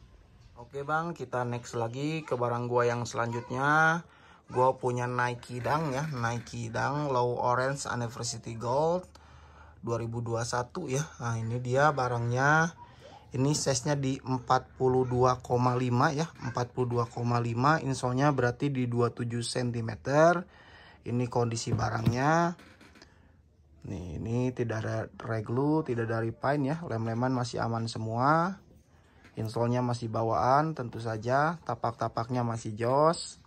Oke bang, kita next lagi ke barang gua yang selanjutnya. Gua punya Nike Dunk ya, Nike Dunk Low Orange Anniversary Gold 2021 ya. Nah ini dia barangnya. Ini size-nya di 42,5 ya, 42,5, insole-nya berarti di 27 cm. Ini kondisi barangnya. Nih, ini tidak ada reglu, tidak ada repaint ya, lem-leman masih aman semua. Insole-nya masih bawaan tentu saja, tapak-tapaknya masih jos.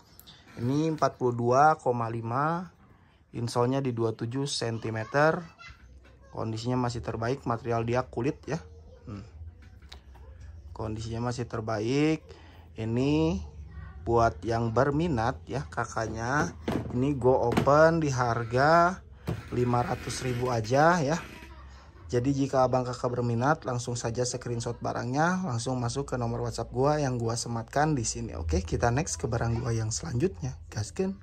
Ini 42,5, insole-nya di 27 cm. Kondisinya masih terbaik, material dia kulit ya. Kondisinya masih terbaik. Ini buat yang berminat ya kakaknya, ini go open di harga 500.000 aja ya. Jadi jika abang kakak berminat, langsung saja screenshot barangnya, langsung masuk ke nomor WhatsApp gua yang gua sematkan di sini. Oke, kita next ke barang gua yang selanjutnya. Gaskeun.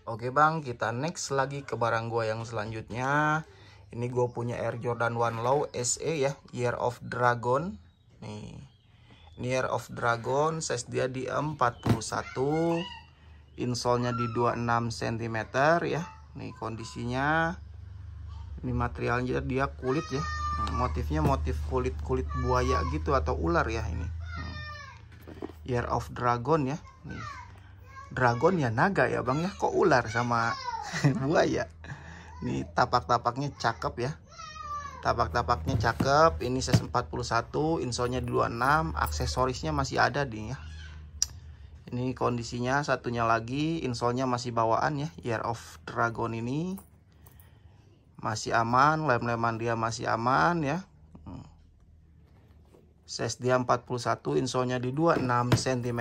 Oke bang, kita next lagi ke barang gua yang selanjutnya. Ini gua punya Air Jordan 1 Low SE ya, Year of Dragon. Nih, ini Year of Dragon, size dia di 41, insole-nya di 26 cm ya. Nih kondisinya. Ini materialnya dia kulit ya. Motifnya motif kulit buaya gitu atau ular ya ini. Year of Dragon ya. Nih. dragon ya naga ya bang ya, kok ular sama buaya. Ini tapak-tapaknya cakep ya. Tapak-tapaknya cakep. Ini size 41, insolnya 26, aksesorisnya masih ada nih ya. Ini kondisinya satunya lagi, insolnya masih bawaan ya. Year of Dragon ini masih aman, lem-leman dia masih aman ya. Size dia 41, insolnya di 26 cm.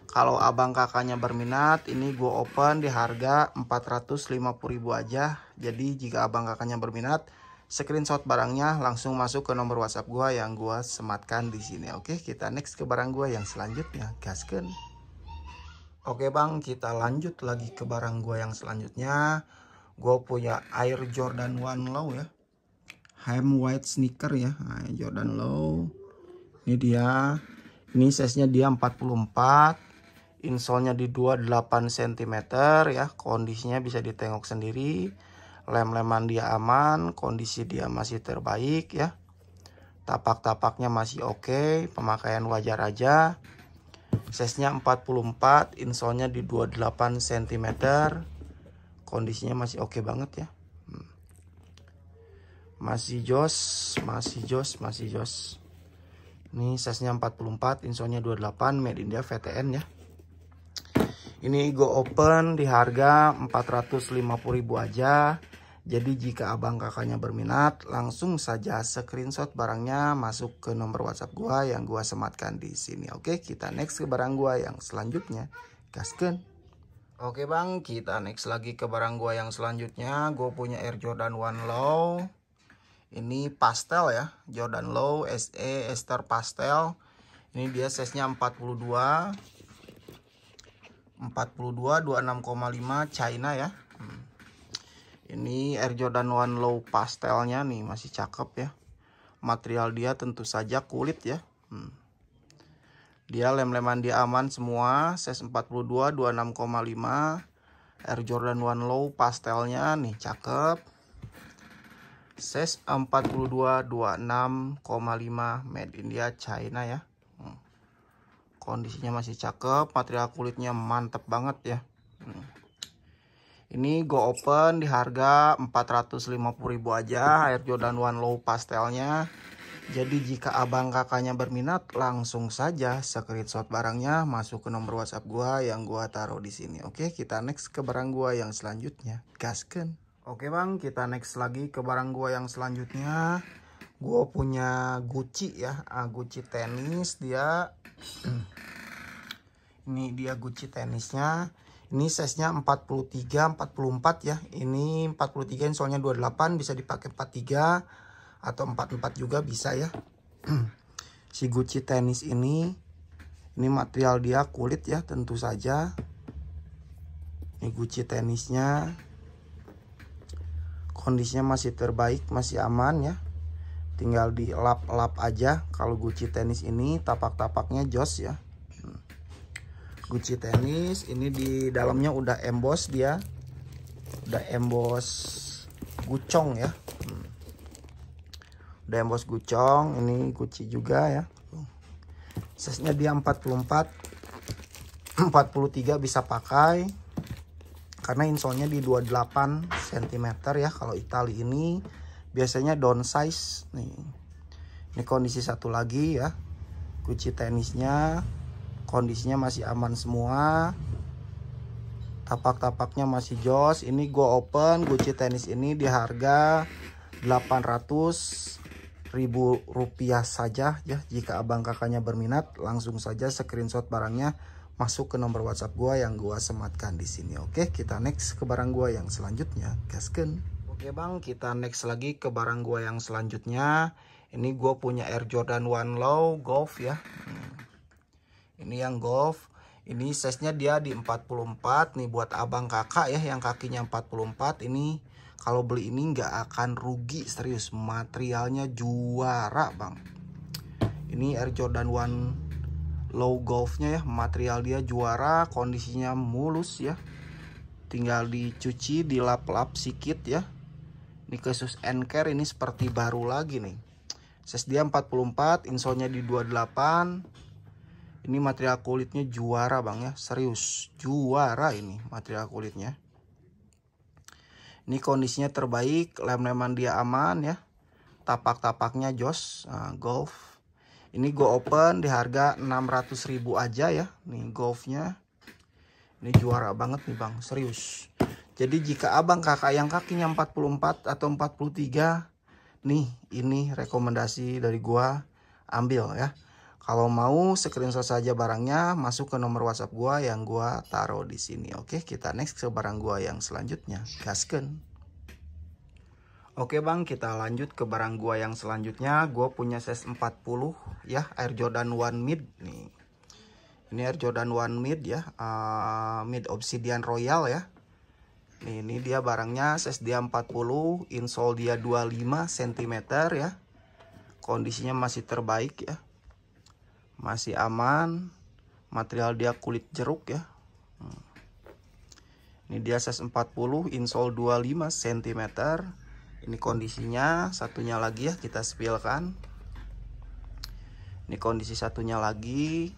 Kalau abang kakaknya berminat, ini gue open di harga 450.000 aja. Jadi jika abang kakaknya berminat, screenshot barangnya langsung masuk ke nomor WhatsApp gue yang gue sematkan di sini. Oke, kita next ke barang gue yang selanjutnya. Gasken. Oke bang, kita lanjut lagi ke barang gue yang selanjutnya. Gue punya Air Jordan 1 Low ya. Hem white sneaker ya. Nah, Jordan Low. Ini dia. Ini size-nya dia 44. Insolnya di 28 cm ya. Kondisinya bisa ditengok sendiri. Lem-leman dia aman, kondisi dia masih terbaik ya. Tapak-tapaknya masih oke, pemakaian wajar aja. Size-nya 44, insolnya di 28 cm. Kondisinya masih oke banget ya. Masih jos. Ini size-nya 44, insolnya 28, made in India VTN ya. Ini gue open di harga 450.000 aja. Jadi jika abang kakaknya berminat, langsung saja screenshot barangnya masuk ke nomor WhatsApp gua yang gua sematkan di sini. Oke, kita next ke barang gua yang selanjutnya. Gasken. Oke bang, kita next lagi ke barang gua yang selanjutnya. Gue punya Air Jordan 1 Low. Ini pastel ya, Jordan Low SE Ester pastel. Ini dia size-nya 42. 26,5 China ya. Ini Air Jordan 1 Low pastelnya nih masih cakep ya. Material dia tentu saja kulit ya. Dia lem-leman dia aman semua. Size 42, 26,5. Air Jordan 1 Low pastelnya nih cakep. Size 42, 26,5 made in India China ya. Kondisinya masih cakep, material kulitnya mantep banget ya. Ini go open di harga 450.000 aja, Air Jordan 1 Low pastelnya. Jadi jika abang kakaknya berminat, langsung saja screenshot barangnya masuk ke nomor WhatsApp gua yang gua taruh di sini. Oke, kita next ke barang gua yang selanjutnya. Gasken. Oke bang, kita next lagi ke barang gua yang selanjutnya. Gua punya Gucci ya, Gucci tenis dia. Ini dia Gucci tenisnya. Ini size-nya 43, 44 ya. Ini 43 soalnya 28, bisa dipakai 43 atau 44 juga bisa ya. Si Gucci tenis ini material dia kulit ya, tentu saja. Ini Gucci tenisnya. Kondisinya masih terbaik, masih aman ya. Tinggal di lap-lap aja. Kalau Gucci tenis ini tapak-tapaknya jos ya. Gucci tenis ini di dalamnya udah emboss dia. Udah emboss gucong ya. Udah emboss gucong. Ini Gucci juga ya. Size-nya dia 44. 43 bisa pakai. Karena insolnya di 28 cm ya. Kalau Itali ini biasanya down size nih. Ini kondisi satu lagi ya. Gucci tenisnya. Kondisinya masih aman semua. Tapak-tapaknya masih jos. Ini gue open Gucci tenis ini di harga 800.000 rupiah saja ya. Jika abang kakaknya berminat, langsung saja screenshot barangnya masuk ke nomor WhatsApp gue yang gue sematkan di sini. Oke, kita next ke barang gue yang selanjutnya. Gasken. Oke bang, kita next lagi ke barang gue yang selanjutnya. Ini gue punya Air Jordan 1 Low Golf ya. Ini yang golf. Ini size-nya dia di 44 nih buat abang kakak ya yang kakinya 44. Ini kalau beli ini nggak akan rugi, serius. Materialnya juara bang. Ini Air Jordan 1 Low Golfnya ya. Material dia juara, kondisinya mulus ya. Tinggal dicuci, dilap-lap sedikit ya. Ini khusus N-Care, ini seperti baru lagi nih. Size dia 44, insolnya di 28. Ini material kulitnya juara bang ya, serius juara ini material kulitnya. Ini kondisinya terbaik, lem-leman dia aman ya, tapak-tapaknya jos. Golf ini go open di harga 600.000 aja ya. Nih golfnya ini juara banget nih bang, serius. Jadi jika abang kakak yang kakinya 44 atau 43 nih, ini rekomendasi dari gua, ambil ya. Kalau mau screenshot saja barangnya, masuk ke nomor WhatsApp gua yang gua taruh di sini. Oke, kita next ke barang gua yang selanjutnya. Gasken. Oke bang, kita lanjut ke barang gua yang selanjutnya. Gua punya size 40 ya, Air Jordan 1 Mid nih. Ini Air Jordan 1 Mid ya, Mid Obsidian Royal ya. Nih, ini dia barangnya, size dia 40, insole dia 25 cm ya. Kondisinya masih terbaik ya. Masih aman. Material dia kulit jeruk ya. Ini dia size 40, insole 25 cm. Ini kondisinya, satunya lagi ya, kita spillkan. Ini kondisi satunya lagi.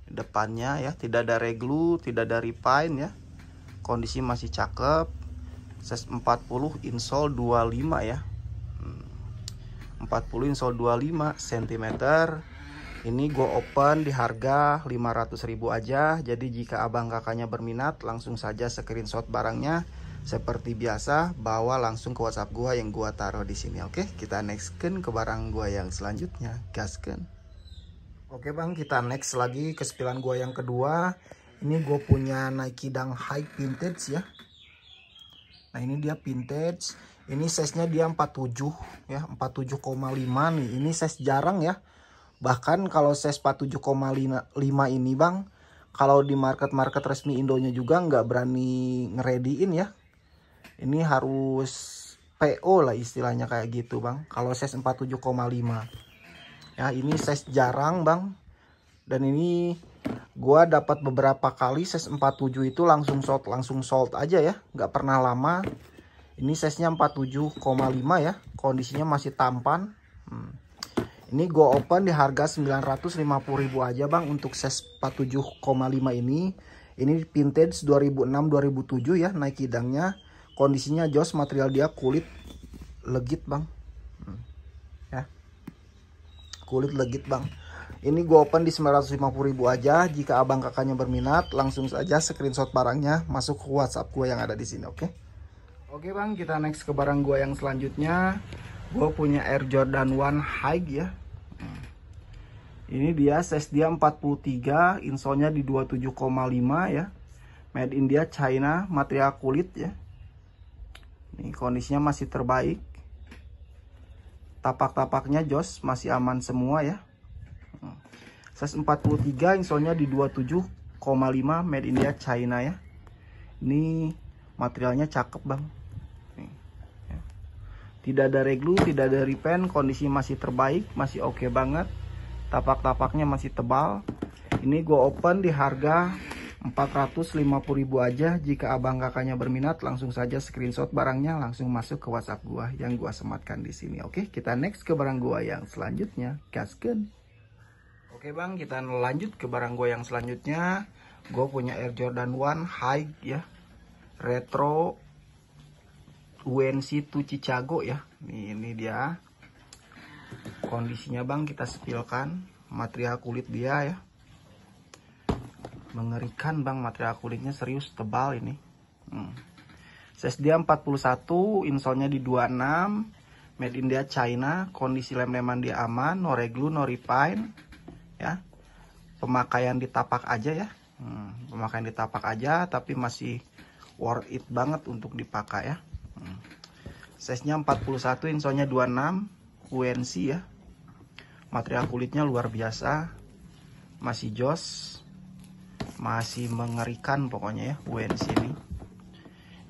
Depannya ya, tidak ada reglu, tidak ada repine ya. Kondisi masih cakep. Size 40, insole 25 ya. 40 insole 25 cm. Ini go open di harga 500.000 aja. Jadi jika abang kakaknya berminat, langsung saja screenshot barangnya. Seperti biasa, bawa langsung ke WhatsApp gua yang gua taruh di sini. Oke, kita nextkan ke barang gua yang selanjutnya. Gaskan. Oke bang, kita next lagi ke spilan gua yang kedua. Ini gue punya Nike Dunk High Vintage ya. Nah ini dia vintage. Ini size-nya dia 47 ya, 47,5 nih. Ini size jarang ya. Bahkan kalau size 47,5 ini bang, kalau di market-market resmi Indonya juga nggak berani ngerediin ya. Ini harus PO lah istilahnya kayak gitu bang. Kalau size 47,5 ya, ini size jarang bang. Dan ini gua dapat beberapa kali size 47 itu langsung sold aja ya, nggak pernah lama. Ini size nya 47,5 ya, kondisinya masih tampan. Ini gua open di harga 950.000 aja bang untuk size 47,5 ini. Ini vintage 2006-2007 ya, Nike Dunknya. Kondisinya jos, material dia kulit legit bang ya, kulit legit bang. Ini gue open di 950.000 aja. Jika abang kakaknya berminat, langsung saja screenshot barangnya, masuk ke WhatsApp gue yang ada di sini. Oke bang, kita next ke barang gue yang selanjutnya. Gue punya Air Jordan 1 High ya. Ini dia size dia 43, insole-nya di 27,5 ya. Made in India, China, material kulit ya. Ini kondisinya masih terbaik. Tapak-tapaknya jos, masih aman semua ya. Size 43, insole-nya di 27,5, made in India, China ya. Ini materialnya cakep bang. Nih, ya. Tidak ada reglu, tidak ada repaint, kondisi masih terbaik, masih oke banget. Tapak-tapaknya masih tebal. Ini gue open di harga 450.000 aja. Jika abang kakaknya berminat, langsung saja screenshot barangnya, langsung masuk ke WhatsApp gua yang gua sematkan di sini. Oke, kita next ke barang gua yang selanjutnya. Gasken. Oke bang, kita lanjut ke barang gue yang selanjutnya. Gue punya Air Jordan 1 High ya, retro UNC to Chicago ya. Ini dia kondisinya bang, kita spillkan. Material kulit dia ya, mengerikan bang, material kulitnya serius tebal ini. Size dia 41, insole-nya di 26, made in India, China. Kondisi lem-leman dia aman, no reglu, no repine ya. Pemakaian di tapak aja ya, pemakaian di tapak aja, tapi masih worth it banget untuk dipakai ya. Size nya 41, insole-nya 26, UNC ya. Material kulitnya luar biasa, masih jos, masih mengerikan pokoknya ya UNC ini.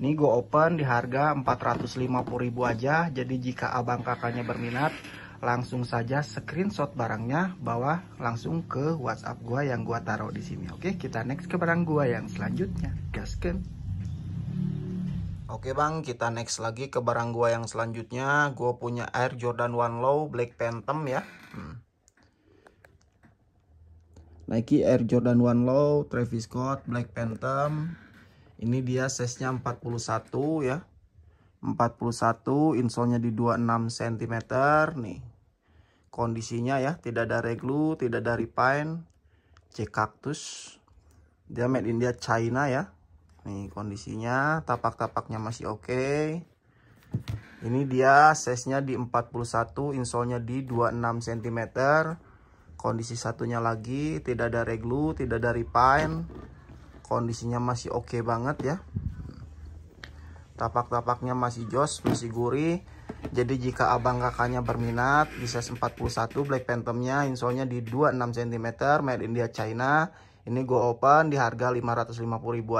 Ini gue open di harga 450.000 aja. Jadi jika abang kakaknya berminat, langsung saja screenshot barangnya, bawa langsung ke WhatsApp gua yang gua taruh di sini. Oke, kita next ke barang gua yang selanjutnya. Gasken. Oke bang, kita next lagi ke barang gua yang selanjutnya. Gua punya Air Jordan 1 Low Black Phantom ya. Nike Air Jordan 1 Low Travis Scott Black Phantom. Ini dia size-nya 41 ya. 41, insole-nya di 26 cm nih. Kondisinya ya, tidak ada reglu, tidak ada repine, cek kaktus. Dia made in India China ya. Nih kondisinya, tapak-tapaknya masih oke. Ini dia size-nya di 41, insole-nya di 26 cm. Kondisi satunya lagi, tidak ada reglu, tidak ada repine. Kondisinya masih oke banget ya. Tapak-tapaknya masih jos, masih gurih. Jadi jika abang kakaknya berminat di size 41 Black Phantomnya, insole-nya di 26 cm, made in India China. Ini go open di harga 550.000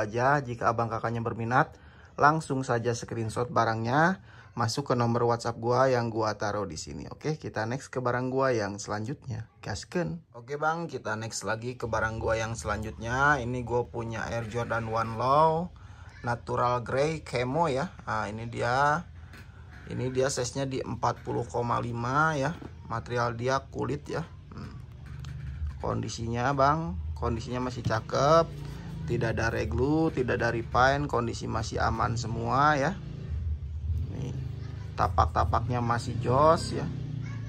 aja. Jika abang kakaknya berminat, langsung saja screenshot barangnya, masuk ke nomor WhatsApp gua yang gua taruh di sini. Oke, kita next ke barang gua yang selanjutnya. Gasken. Oke bang, kita next lagi ke barang gua yang selanjutnya. Ini gua punya Air Jordan 1 Low Natural Grey Camo ya. Nah, ini dia size-nya di 40,5 ya. Material dia kulit ya. Kondisinya bang, kondisinya masih cakep. Tidak ada reglu, tidak ada repine, kondisi masih aman semua ya. Nih, tapak-tapaknya masih jos ya.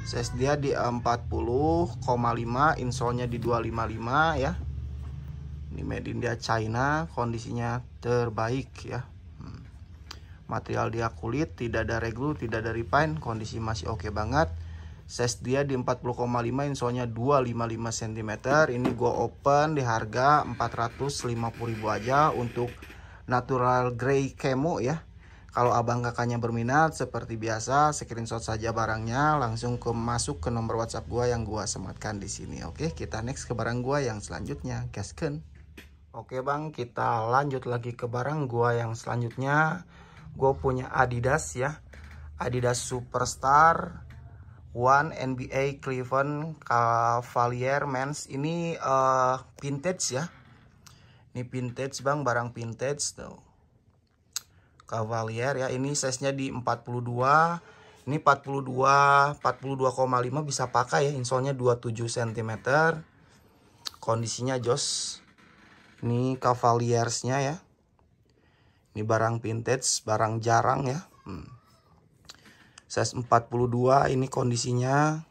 Size dia di 40,5, insole-nya di 255 ya. Ini made in India China, kondisinya terbaik ya. Material dia kulit, tidak ada reglu, tidak ada repine, kondisi masih oke banget. Size dia di 40,5, insole-nya 255 cm. Ini gua open di harga 450.000 aja untuk Natural Grey Camo ya. Kalau abang kakaknya berminat seperti biasa, screenshot saja barangnya, langsung masuk ke nomor WhatsApp gua yang gua sematkan di sini. Oke, kita next ke barang gua yang selanjutnya. Gasken. Oke bang, kita lanjut lagi ke barang gua yang selanjutnya. Gue punya Adidas ya, Adidas Superstar One NBA Cleveland Cavalier Men's. Ini vintage ya. Ini vintage bang, barang vintage tuh. Cavalier ya, ini size-nya di 42. Ini 42, 42,5 bisa pakai ya, insole-nya 27 cm. Kondisinya jos. Ini Cavaliersnya ya. Ini barang vintage, barang jarang ya. Size 42, ini kondisinya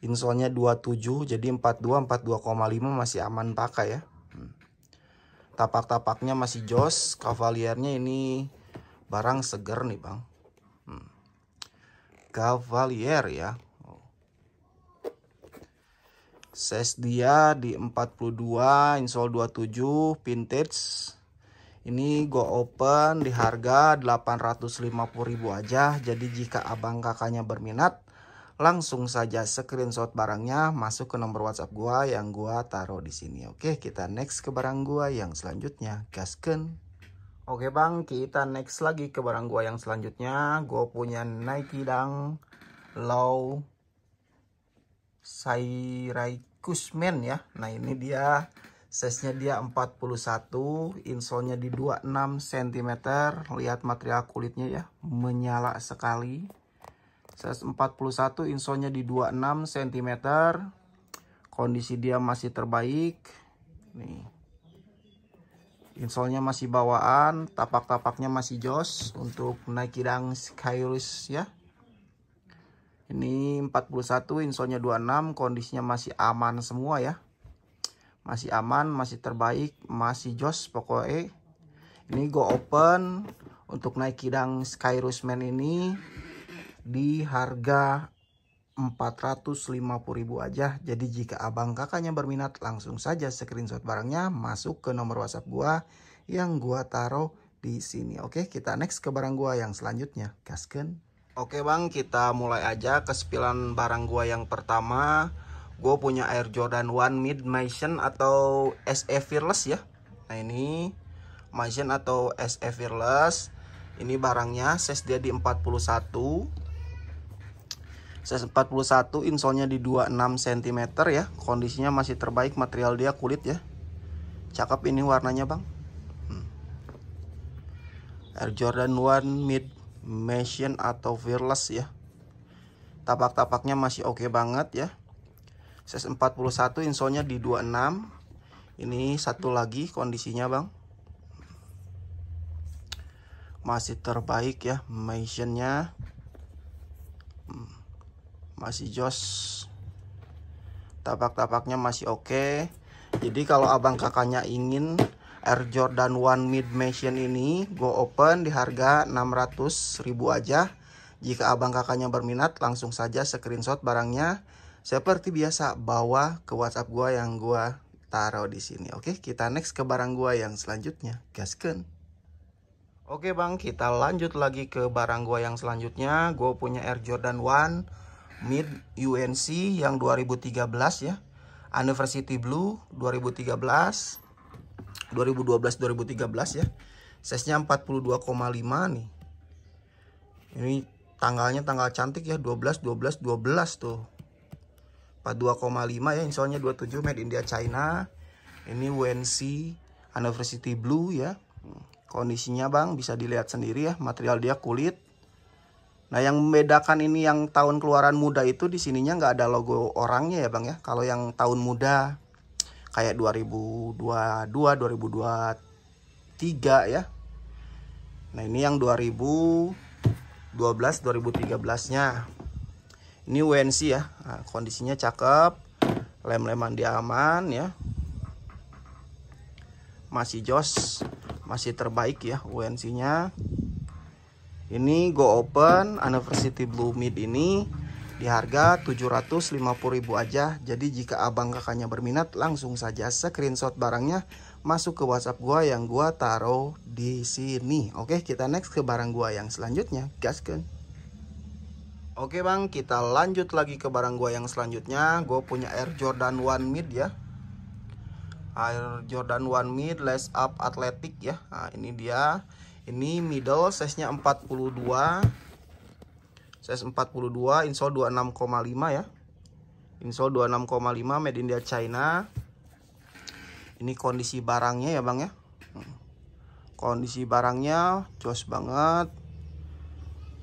insole-nya 27, jadi 42, 42,5 masih aman pakai ya. Tapak-tapaknya masih jos. Cavaliernya ini barang seger nih bang. Cavalier ya. Size dia di 42, insole 27, vintage. Ini go open di harga 850.000 aja. Jadi jika abang kakaknya berminat, langsung saja screenshot barangnya, masuk ke nomor WhatsApp gua yang gua taruh di sini. Oke, kita next ke barang gua yang selanjutnya. Gasken. Oke bang, kita next lagi ke barang gua yang selanjutnya. Gua punya Nike Dunk Low Syracuse-Man ya. Nah ini dia, size-nya dia 41, insole-nya di 26 cm. Lihat material kulitnya ya, menyala sekali. Size 41, insole-nya di 26 cm. Kondisi dia masih terbaik. Nih. Insole-nya masih bawaan, tapak-tapaknya masih jos untuk Nike Dunk Skyrus ya. Ini 41, insole-nya 26, kondisinya masih aman semua ya. Masih aman, masih terbaik, masih jos pokoknya. Ini go open untuk Nike Dunk Skyrus Man ini di harga 450.000 aja. Jadi jika abang kakaknya berminat, langsung saja screenshot barangnya, masuk ke nomor WhatsApp gua yang gua taruh di sini. Oke, kita next ke barang gua yang selanjutnya. Gasken. Oke bang, kita mulai aja ke spilan barang gua yang pertama. Gue punya Air Jordan 1 Mid Motion atau SE Fearless ya. Nah ini Motion atau SE Fearless. Ini barangnya size dia di 41. Size 41, insole-nya di 26 cm ya. Kondisinya masih terbaik, material dia kulit ya. Cakep ini warnanya bang. Air Jordan 1 Mid Motion atau Fearless ya. Tapak-tapaknya masih oke banget ya. size 41, insolnya di 26. Ini satu lagi kondisinya bang, masih terbaik ya, mesinnya masih jos, tapak-tapaknya masih oke. Jadi kalau abang kakaknya ingin Air Jordan 1 Mid Machine ini, go open di harga 600.000 aja. Jika abang kakaknya berminat, langsung saja screenshot barangnya. Seperti biasa, bawa ke WhatsApp gua yang gua taruh di sini. Oke, kita next ke barang gua yang selanjutnya. Gaskeun. Oke bang, kita lanjut lagi ke barang gua yang selanjutnya. Gua punya Air Jordan 1 Mid UNC yang 2013 ya. University Blue 2013. 2012-2013 ya. Size-nya 42,5 nih. Ini tanggalnya tanggal cantik ya, 12 tuh. 42,5 ya, insolnya 27, made India China. Ini UNC University Blue ya. Kondisinya bang bisa dilihat sendiri ya, material dia kulit. Nah yang membedakan ini yang tahun keluaran muda itu di sininya nggak ada logo orangnya ya bang ya. Kalau yang tahun muda kayak 2022, 2023 ya. Nah ini yang 2012, 2013-nya. Ini UNC ya. Nah, kondisinya cakep. Lem-leman dia aman ya. Masih jos, masih terbaik ya UNC-nya. Ini go open University Blue Mid ini di harga 750.000 aja. Jadi jika abang kakaknya berminat, langsung saja screenshot barangnya, masuk ke WhatsApp gua yang gua taruh di sini. Oke, kita next ke barang gua yang selanjutnya. Gaskeun. Oke bang, kita lanjut lagi ke barang gua yang selanjutnya. Gua punya Air Jordan 1 Mid ya. Air Jordan 1 Mid lace up athletic ya. Nah, ini dia. Ini middle, size-nya 42. Size 42, insole 26,5 ya. Insole 26,5, made India China. Ini kondisi barangnya ya bang ya. Kondisi barangnya jos banget.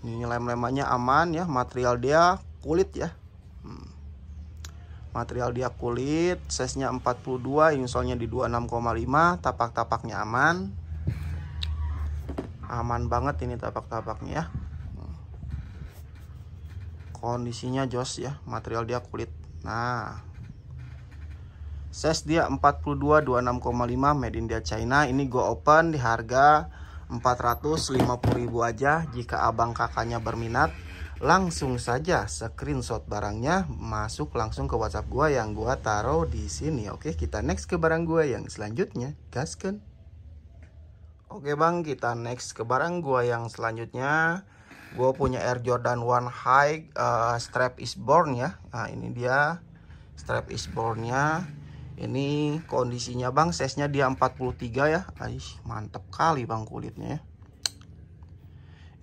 Ini lem-lemannya aman ya. Material dia kulit ya. Material dia kulit. Size-nya 42, insolnya di 26,5. Tapak-tapaknya aman. Aman banget ini tapak-tapaknya ya. Kondisinya jos ya. Material dia kulit. Nah, size dia 42, 26,5, made India China. Ini go open di harga 450.000 aja. Jika abang kakaknya berminat, langsung saja screenshot barangnya, masuk langsung ke WhatsApp gua yang gua taruh di sini. Oke, kita next ke barang gua yang selanjutnya. Gaskeun. Oke bang, kita next ke barang gua yang selanjutnya. Gua punya Air Jordan 1 High strap is born ya. Nah, ini dia strap is born-nya. Ini kondisinya bang, size-nya dia 43 ya. Mantep kali bang kulitnya ya.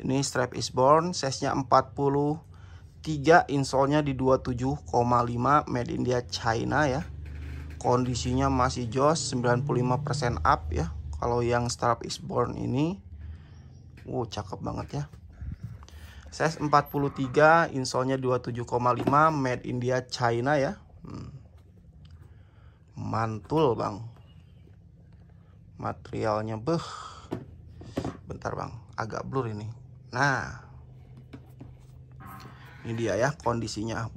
Ini strap is born, size-nya 43, insole-nya di 27,5, made India China ya. Kondisinya masih jos, 95% up ya. Kalau yang strap is born ini, cakep banget ya. Size 43, insole-nya 27,5, made India China ya. Mantul bang. Materialnya bentar bang, agak blur ini. Nah, ini dia ya kondisinya.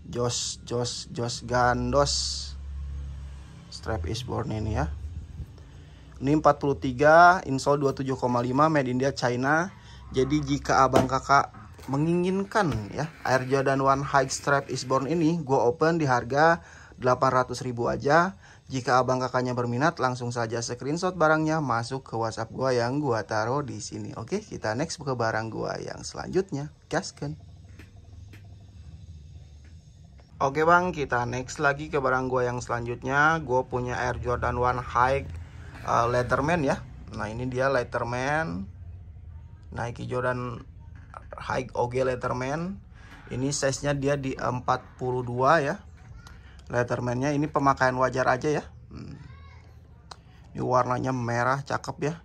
Jos gandos. Strap is born ini ya. Ini 43, insole 27,5, made India China. Jadi jika abang kakak menginginkan ya Air Jordan 1 High strap is born ini, gua open di harga 800.000 aja. Jika abang kakaknya berminat, langsung saja screenshot barangnya, masuk ke WhatsApp gua yang gua taruh di sini. Oke, kita next ke barang gua yang selanjutnya. Gaskeun. Oke bang, kita next lagi ke barang gua yang selanjutnya. Gua punya Air Jordan 1 High Letterman ya. Nah, ini dia Letterman. Nike Jordan High OG Letterman. Ini size-nya dia di 42 ya. Letterman-nya ini pemakaian wajar aja ya. Ini warnanya merah, cakep ya.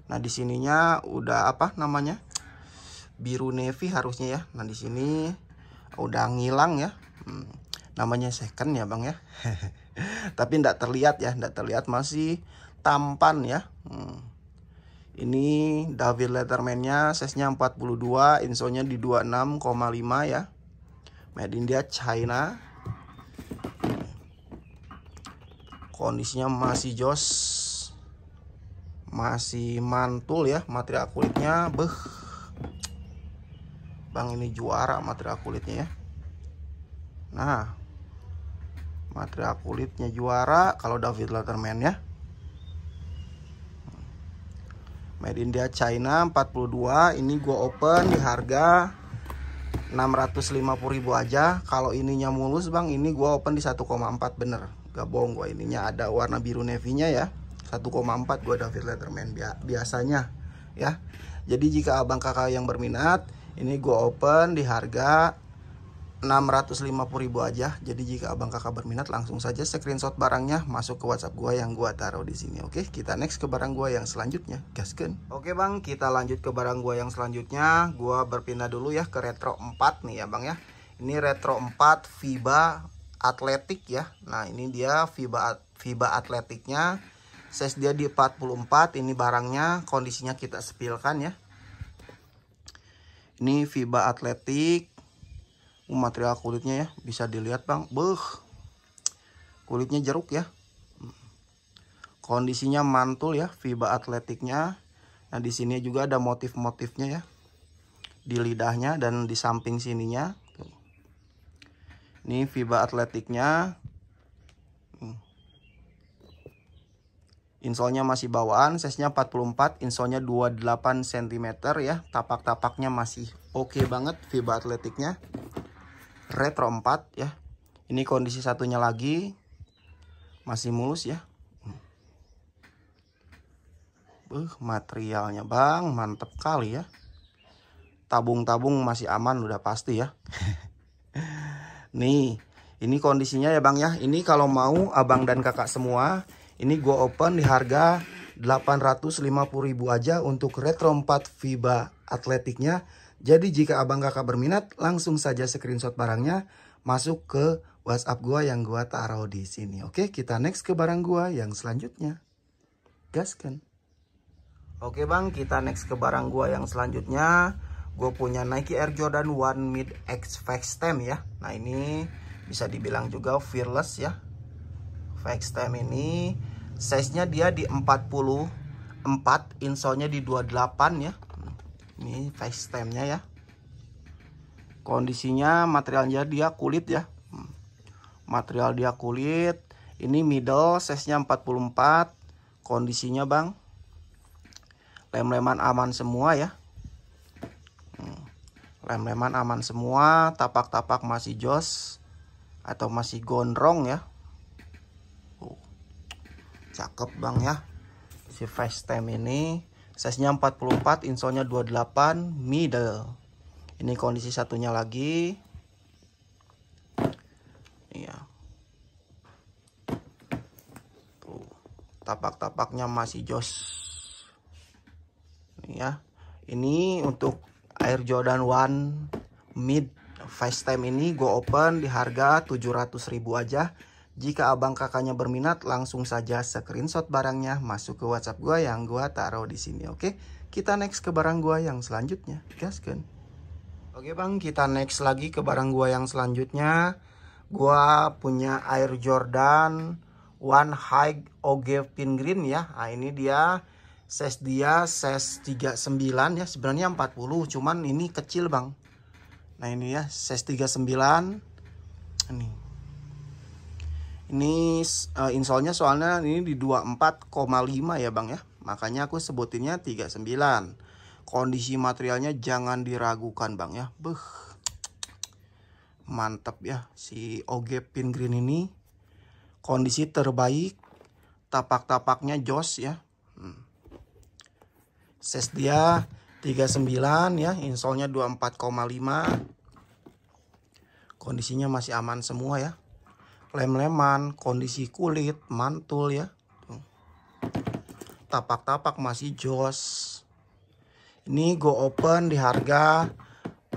Nah, di sininya udah apa namanya? Biru navy harusnya ya. Nah, di sini udah ngilang ya. Namanya second ya bang ya. Tapi tidak terlihat ya, tidak terlihat, masih tampan ya. Ini David Letterman-nya, size-nya 42, insolnya di 26,5 ya. Made in China. Kondisinya masih jos, masih mantul ya. Material kulitnya bang, ini juara material kulitnya ya. Nah, material kulitnya juara kalau David Letterman ya. Made in China 42. Ini gua open di harga 650.000 aja. Kalau ininya mulus bang, ini gua open di 1,4 bener. Gak bohong gua, ininya ada warna biru navy-nya ya. 1,4 gua David Letterman biasanya ya. Jadi jika abang kakak yang berminat, ini gua open di harga 650.000 aja. Jadi jika abang kakak berminat, langsung saja screenshot barangnya, masuk ke WhatsApp gua yang gua taruh di sini. Oke, kita next ke barang gua yang selanjutnya. Gaskeun. Oke bang, kita lanjut ke barang gua yang selanjutnya. Gua berpindah dulu ya ke Retro 4 nih ya bang ya. Ini Retro 4 FIBA Atletik ya. Nah, ini dia FIBA Atletiknya. Size dia di 44. Ini barangnya, kondisinya kita spillkan ya. Ini FIBA Atletik. Material kulitnya ya, bisa dilihat bang, kulitnya jeruk ya. Kondisinya mantul ya, FIBA Atletiknya. Nah, di sini juga ada motif-motifnya ya, di lidahnya dan di samping sininya. Ini FIBA Atletiknya. Insolnya masih bawaan, size-nya 44, insolnya 28 cm ya. Tapak-tapaknya masih oke banget FIBA Atletiknya. Retro 4 ya. Ini kondisi satunya lagi masih mulus ya. Materialnya bang mantep kali ya. Tabung-tabung masih aman udah pasti ya. Nih, ini kondisinya ya bang ya. Ini kalau mau abang dan kakak semua, ini gua open di harga 850.000 aja untuk Retro 4 FIBA Atletiknya. Jadi jika abang kakak berminat, langsung saja screenshot barangnya, masuk ke WhatsApp gua yang gua taruh di sini. Oke, kita next ke barang gua yang selanjutnya. Gaskan. Oke bang, kita next ke barang gua yang selanjutnya. Gue punya Nike Air Jordan 1 Mid X Fake Stem ya. Nah, ini bisa dibilang juga fearless ya. Fake Stem ini size-nya dia di 44, insolnya di 28 ya. Ini face stemnya ya. Kondisinya materialnya dia kulit ya. Material dia kulit. Ini middle, size-nya 44. Kondisinya bang, lem-leman aman semua ya. Lem-leman aman semua. Tapak-tapak masih jos atau masih gondrong ya. Cakep bang ya. Si face stem ini size-nya 44, insolnya 28, middle. Ini kondisi satunya lagi. Iya. Tuh, tapak-tapaknya masih jos. Ini ya. Ini untuk Air Jordan 1 Mid Face Stem ini gue open di harga 700.000 aja. Jika abang kakaknya berminat, langsung saja screenshot barangnya, masuk ke WhatsApp gua yang gua taruh di sini. Oke, kita next ke barang gua yang selanjutnya. Gaskan. Oke bang, kita next lagi ke barang gua yang selanjutnya. Gua punya Air Jordan 1 High OG Pin Green ya. Nah, ini dia size 39 ya. Sebenarnya 40, cuman ini kecil bang. Nah, ini ya size 39. Ini insolnya soalnya ini di 24,5 ya bang ya. Makanya aku sebutinnya 39. Kondisi materialnya jangan diragukan bang ya. Mantap ya si OG Pin Green ini. Kondisi terbaik. Tapak-tapaknya jos ya. Size dia 39 ya. Insolnya 24,5. Kondisinya masih aman semua ya. Lem-leman, kondisi kulit mantul ya. Tapak-tapak masih jos. Ini go open di harga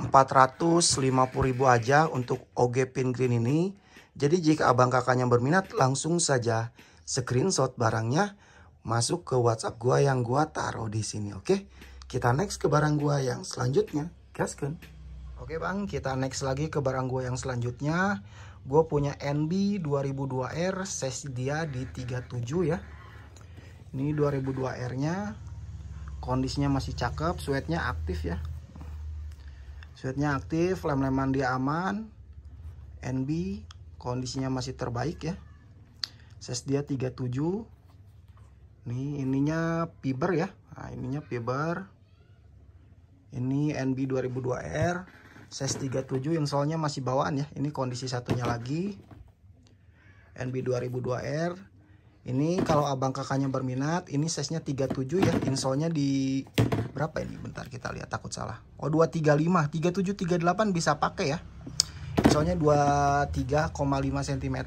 450.000 aja untuk OG Pin Green ini. Jadi jika abang kakaknya berminat, langsung saja screenshot barangnya, masuk ke WhatsApp gua yang gua taruh di sini. Oke, kita next ke barang gua yang selanjutnya. Gaskan. Oke bang, kita next lagi ke barang gua yang selanjutnya. Gua punya NB 2002R, size dia di 37 ya. Ini 2002R nya, kondisinya masih cakep, sweatnya aktif ya. Sweatnya aktif, lem-leman dia aman. NB kondisinya masih terbaik ya. Size dia 37. Nih ininya fiber ya. Nah, ininya fiber. Ini NB 2002R, size 37, insolnya masih bawaan ya. Ini kondisi satunya lagi. NB 2002R. Ini kalau abang kakaknya berminat, ini size-nya 37 ya. Insolnya di berapa ini? Bentar kita lihat, takut salah. Oh 235, 37, 38 bisa pakai ya. Insolnya 23,5 cm.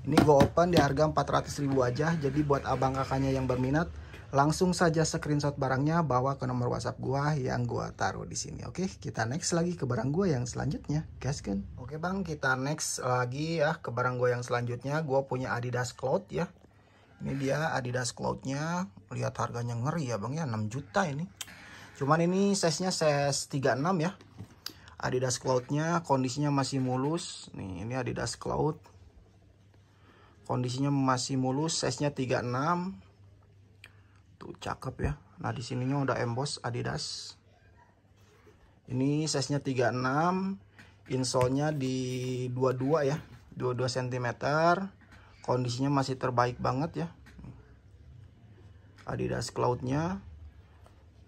Ini gue open di harga 400.000 aja. Jadi buat abang kakaknya yang berminat, langsung saja screenshot barangnya, bawa ke nomor WhatsApp gua yang gua taruh di sini. Oke, kita next lagi ke barang gua yang selanjutnya. Gaskan. Oke bang, kita next lagi ya ke barang gua yang selanjutnya. Gua punya Adidas Cloud ya. Ini dia Adidas Cloud-nya. Lihat harganya ngeri ya bang ya, 6 juta ini. Cuman ini size-nya size 36 ya. Adidas Cloud-nya kondisinya masih mulus. Nih, ini Adidas Cloud. Kondisinya masih mulus, size-nya 36. Tuh cakep ya. Nah, di sininya udah emboss Adidas. Ini size-nya 36. Insole-nya di 22 ya. 22 cm. Kondisinya masih terbaik banget ya. Adidas Cloud-nya.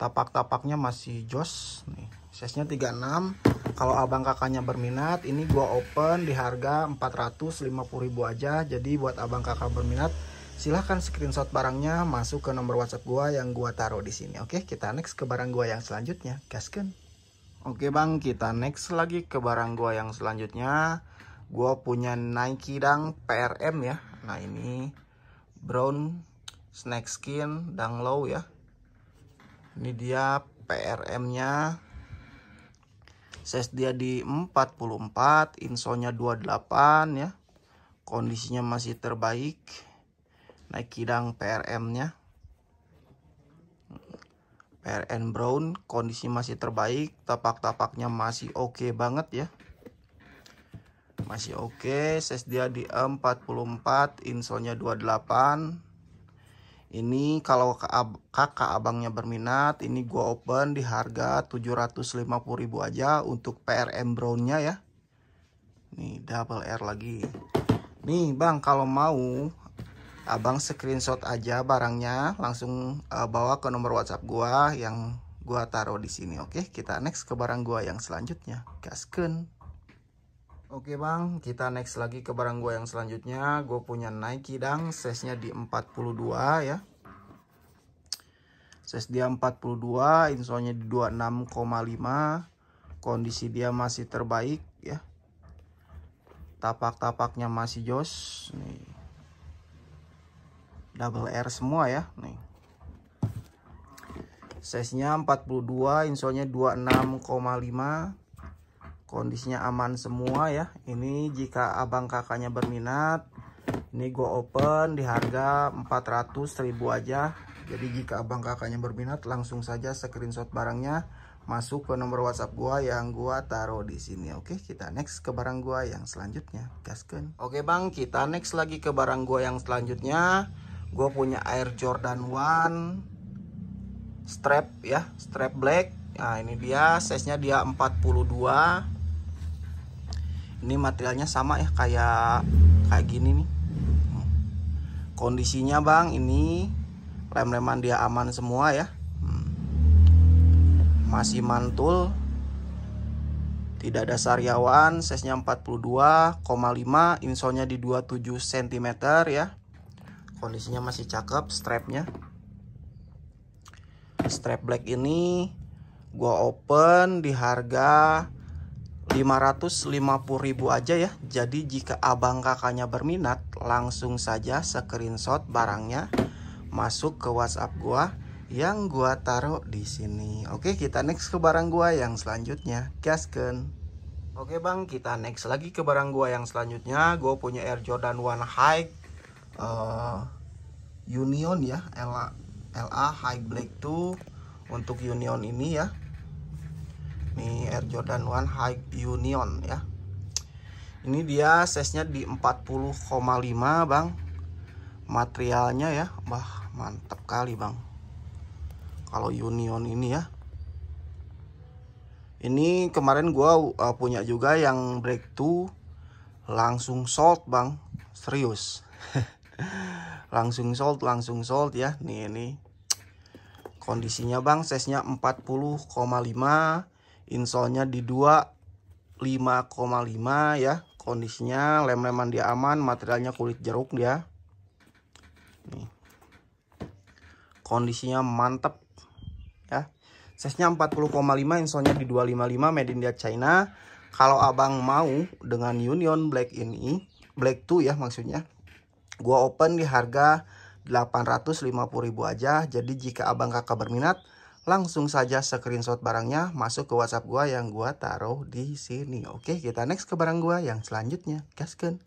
Tapak-tapaknya masih jos. Nih, size-nya 36. Kalau abang kakaknya berminat, ini gua open di harga 450.000 aja. Jadi buat abang kakak berminat, silahkan screenshot barangnya, masuk ke nomor WhatsApp gua yang gua taruh di sini. Oke, kita next ke barang gua yang selanjutnya. Gaskan. Oke bang, kita next lagi ke barang gua yang selanjutnya. Gua punya Nike Dunk PRM ya. Nah ini brown snakeskin Dunk Low ya. Ini dia PRM-nya. Size dia di 44, insolnya 28 ya. Kondisinya masih terbaik. Nike Dunk PRM-nya. PRN brown, kondisi masih terbaik. Tapak-tapaknya masih oke banget ya. Masih oke, size dia di 44, insolnya 28. Ini kalau kakak abangnya berminat, ini gua open di harga 750.000 aja untuk PRM brownnya ya. Nih double R lagi. Nih bang, kalau mau abang screenshot aja barangnya, langsung bawa ke nomor WhatsApp gua yang gua taruh di sini. Oke, kita next ke barang gua yang selanjutnya. Gaskeun. Oke bang, kita next lagi ke barang gue yang selanjutnya. Gue punya Nike Dunk, size-nya di 42 ya. Size dia 42, insolnya di 26,5. Kondisi dia masih terbaik ya. Tapak-tapaknya masih jos. Nih. Double R semua ya. Nih. Size-nya 42, insolnya 26,5. Kondisinya aman semua ya. Ini jika abang kakaknya berminat, ini gue open di harga 400.000 aja. Jadi jika abang kakaknya berminat, langsung saja screenshot barangnya, masuk ke nomor WhatsApp gua yang gua taruh di sini. Oke, kita next ke barang gua yang selanjutnya. Gaskan. Oke bang, kita next lagi ke barang gua yang selanjutnya. Gua punya Air Jordan 1 strap ya, strap black. Nah ini dia, size-nya dia 42. Ini materialnya sama ya, kayak gini nih. Kondisinya bang, ini lem-leman dia aman semua ya. Masih mantul. Tidak ada sariawan. Size-nya 42,5. Insolnya di 27 cm ya. Kondisinya masih cakep. Strapnya, strap black ini gua open di harga 550.000 aja ya. Jadi jika abang kakaknya berminat, langsung saja screenshot barangnya, masuk ke WhatsApp gua yang gua taruh di sini. Oke, kita next ke barang gua yang selanjutnya. Gasken. Oke bang, kita next lagi ke barang gua yang selanjutnya. Gua punya Air Jordan 1 High Union ya, LA High Black 2 untuk Union ini ya. Nih Air Jordan 1 High Union ya. Ini dia size-nya di 40,5 bang. Materialnya ya, mantap kali bang. Kalau Union ini ya. Ini kemarin gua punya juga yang Break 2 langsung sold bang. Serius. langsung sold ya. Nih ini. Kondisinya bang, size-nya 40,5, insole-nya di 25,5 ya. Kondisinya lem-leman dia aman, materialnya kulit jeruk dia. Nih. Kondisinya mantep ya. Size-nya 40,5, insole-nya di 255, made in China. Kalau abang mau dengan Union Black ini, Black 2 ya maksudnya, gua open di harga 850.000 aja. Jadi jika abang kakak berminat, langsung saja screenshot barangnya, masuk ke WhatsApp gua yang gua taruh di sini. Oke, kita next ke barang gua yang selanjutnya. Gasken.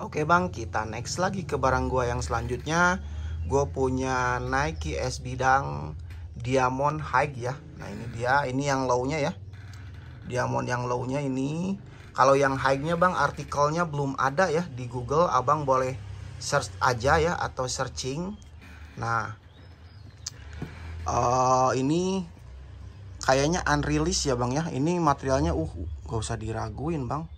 Oke bang, kita next lagi ke barang gua yang selanjutnya. Gua punya Nike SB Dunk Diamond High ya. Nah ini dia, ini yang low-nya ya. Diamond yang low-nya ini. Kalau yang high-nya bang, artikelnya belum ada ya di Google. Abang boleh search aja ya, atau searching. Nah ini kayaknya unreleased ya bang ya. Ini materialnya gak usah diraguin bang,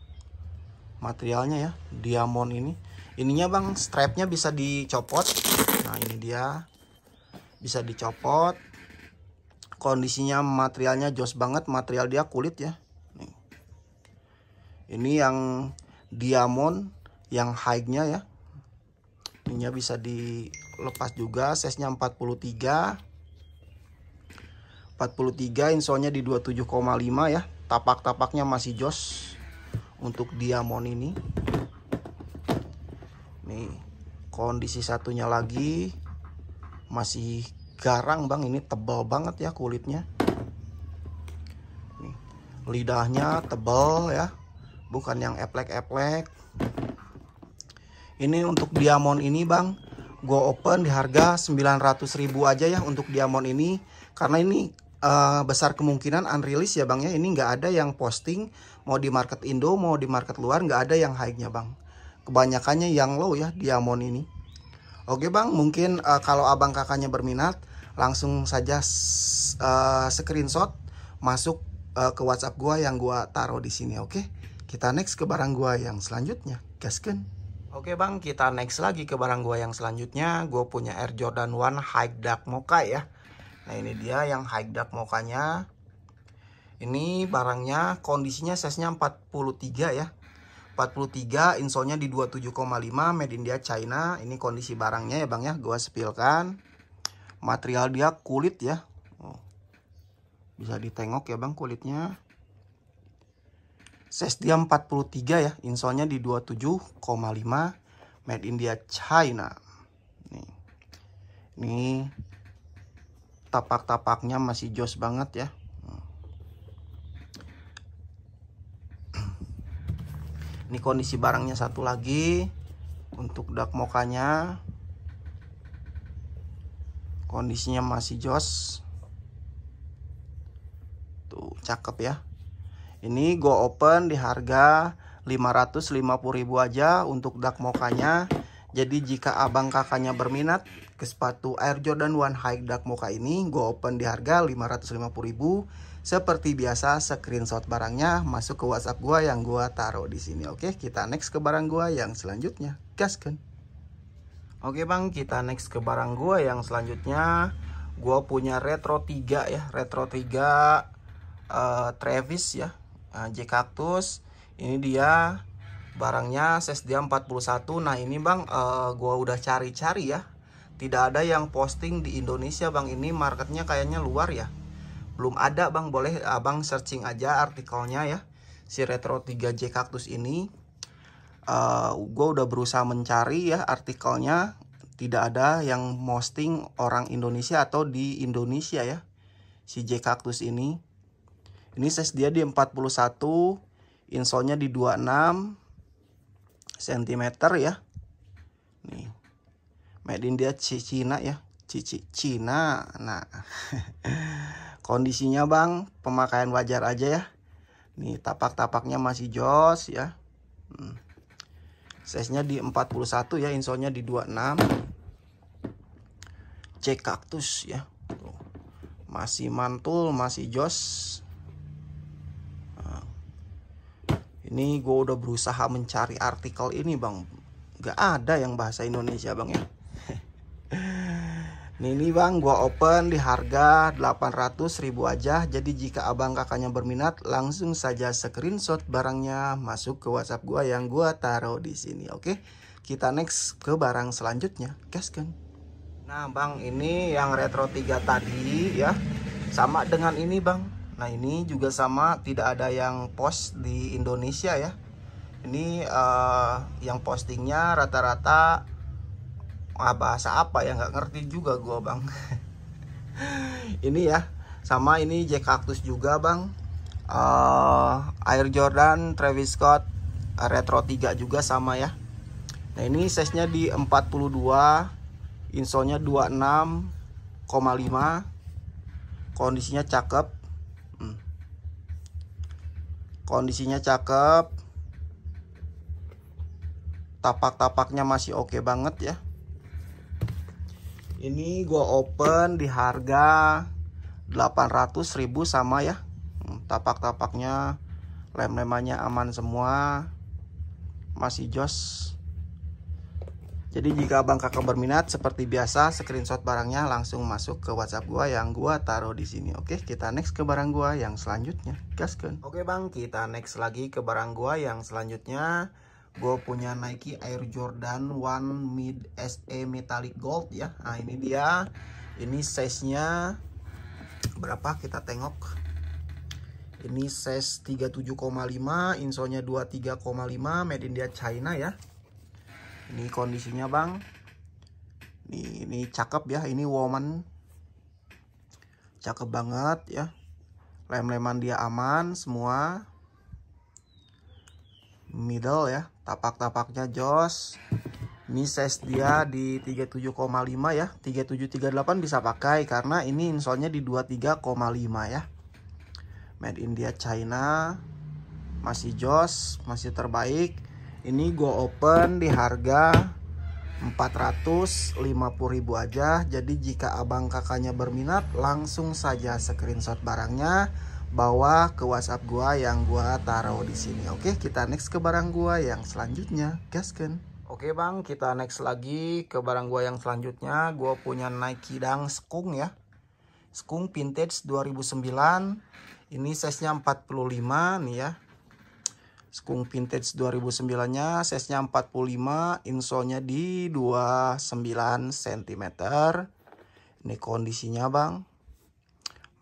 materialnya ya, diamond ini. Ininya bang, strapnya bisa dicopot. Nah ini dia, bisa dicopot. Kondisinya materialnya jos banget, material dia kulit ya. Nih. Ini yang diamond yang high-nya ya. Ininya bisa dilepas juga, size-nya 43, insole-nya di 27,5 ya. Tapak-tapaknya masih jos untuk diamond ini. Nih, kondisi satunya lagi masih garang bang, ini tebal banget ya kulitnya. Nih, lidahnya tebal ya, bukan yang eplek-eplek. Ini untuk diamond ini bang, gue open di harga 900.000 aja ya untuk diamond ini. Karena ini besar kemungkinan unreleased ya bang ya. Ini nggak ada yang posting, mau di market Indo, mau di market luar, nggak ada yang high-nya bang. Kebanyakannya yang low ya diamond ini. Oke bang, mungkin kalau abang kakaknya berminat, langsung saja screenshot, masuk ke WhatsApp gue yang gue taruh di sini. Oke, kita next ke barang gue yang selanjutnya. Gasken. Oke bang, kita next lagi ke barang gua yang selanjutnya. Gue punya Air Jordan 1 High Dark Mocha ya. Nah ini dia yang High Dark Mocha-nya. Ini barangnya kondisinya size-nya 43 ya. 43, insole-nya di 27,5, made in China. Ini kondisi barangnya ya bang ya, gua sepilkan. Material dia kulit ya. Bisa ditengok ya bang kulitnya. Size dia 43 ya, insole-nya di 27,5, made in China. Nih. Ini tapak-tapaknya masih jos banget ya. Ini kondisi barangnya satu lagi untuk Dark Mocha-nya. Kondisinya masih jos. Tuh, cakep ya. Ini gue open di harga 550.000 aja untuk Dark Mocha-nya. Jadi jika abang kakaknya berminat ke sepatu Air Jordan 1 High Dark Mocha ini, gue open di harga 550.000. Seperti biasa, screenshot barangnya masuk ke WhatsApp gue yang gue taruh di sini. Oke, kita next ke barang gue yang selanjutnya. Gaskan. Oke bang, kita next ke barang gue yang selanjutnya. Gue punya Retro 3 ya, Retro 3 Travis ya. J Cactus. Ini dia barangnya, size dia 41. Nah ini bang, gua udah cari-cari ya, tidak ada yang posting di Indonesia bang. Ini marketnya kayaknya luar ya, belum ada bang. Boleh abang searching aja artikelnya ya, si Retro 3 J Cactus ini. Gua udah berusaha mencari ya artikelnya, tidak ada yang posting orang Indonesia atau di Indonesia ya, si J Cactus ini. Ini size dia di 41, insolnya di 26 cm ya. Nih, made in dia Cina ya, Cina. Nah, kondisinya bang, pemakaian wajar aja ya. Nih, tapak-tapaknya masih jos ya. Size-nya di 41 ya, insolnya di 26. J Cactus ya. Tuh. Masih mantul, masih jos. Nah, ini gue udah berusaha mencari artikel ini bang, gak ada yang bahasa Indonesia bang ya. Ini bang, gua open di harga 800.000 aja. Jadi jika abang kakaknya berminat, langsung saja screenshot barangnya masuk ke WhatsApp gua yang gua taruh di sini. Oke, kita next ke barang selanjutnya, gaskan. Nah bang, ini yang Retro 3 tadi ya, sama dengan ini bang. Nah ini juga sama, tidak ada yang post di Indonesia ya. Ini yang postingnya rata-rata bahasa apa ya, nggak ngerti juga gua bang. Ini ya, sama ini J Cactus juga bang. Air Jordan Travis Scott Retro 3 juga sama ya. Nah ini size nya di 42, insolnya 26,5. Kondisinya cakep. Kondisinya cakep. Tapak-tapaknya masih oke banget ya. Ini gua open di harga 800.000 sama ya. Tapak-tapaknya, lem-lemannya aman semua, masih jos. Jadi jika abang kakak berminat, seperti biasa screenshot barangnya langsung masuk ke WhatsApp gua yang gua taruh di sini. Oke, kita next ke barang gua yang selanjutnya, gaskan. Oke bang, kita next lagi ke barang gua yang selanjutnya. Gue punya Nike Air Jordan 1 Mid SE Metallic Gold ya. Nah ini dia. Ini size-nya berapa kita tengok. Ini size 37,5, insolnya 23,5, made in dia China ya. Ini kondisinya bang. Ini cakep ya, ini woman. Cakep banget ya. Lem-leman dia aman semua. Middle ya, tapak-tapaknya jos. Ini size dia di 37,5 ya. 3738 bisa pakai karena ini insolnya di 23,5 ya. Made in dia China. Masih jos, masih terbaik. Ini gue open di harga 450.000 aja. Jadi jika abang kakaknya berminat, langsung saja screenshot barangnya, bawa ke WhatsApp gua yang gua taruh di sini. Oke, kita next ke barang gua yang selanjutnya, gaskan. Oke bang, kita next lagi ke barang gua yang selanjutnya. Gua punya Nike Dunk Skunk ya, Skunk vintage 2009. Ini size nya 45 nih ya. Skunk vintage 2009 nya size nya 45, insolnya di 29 cm. Ini kondisinya bang,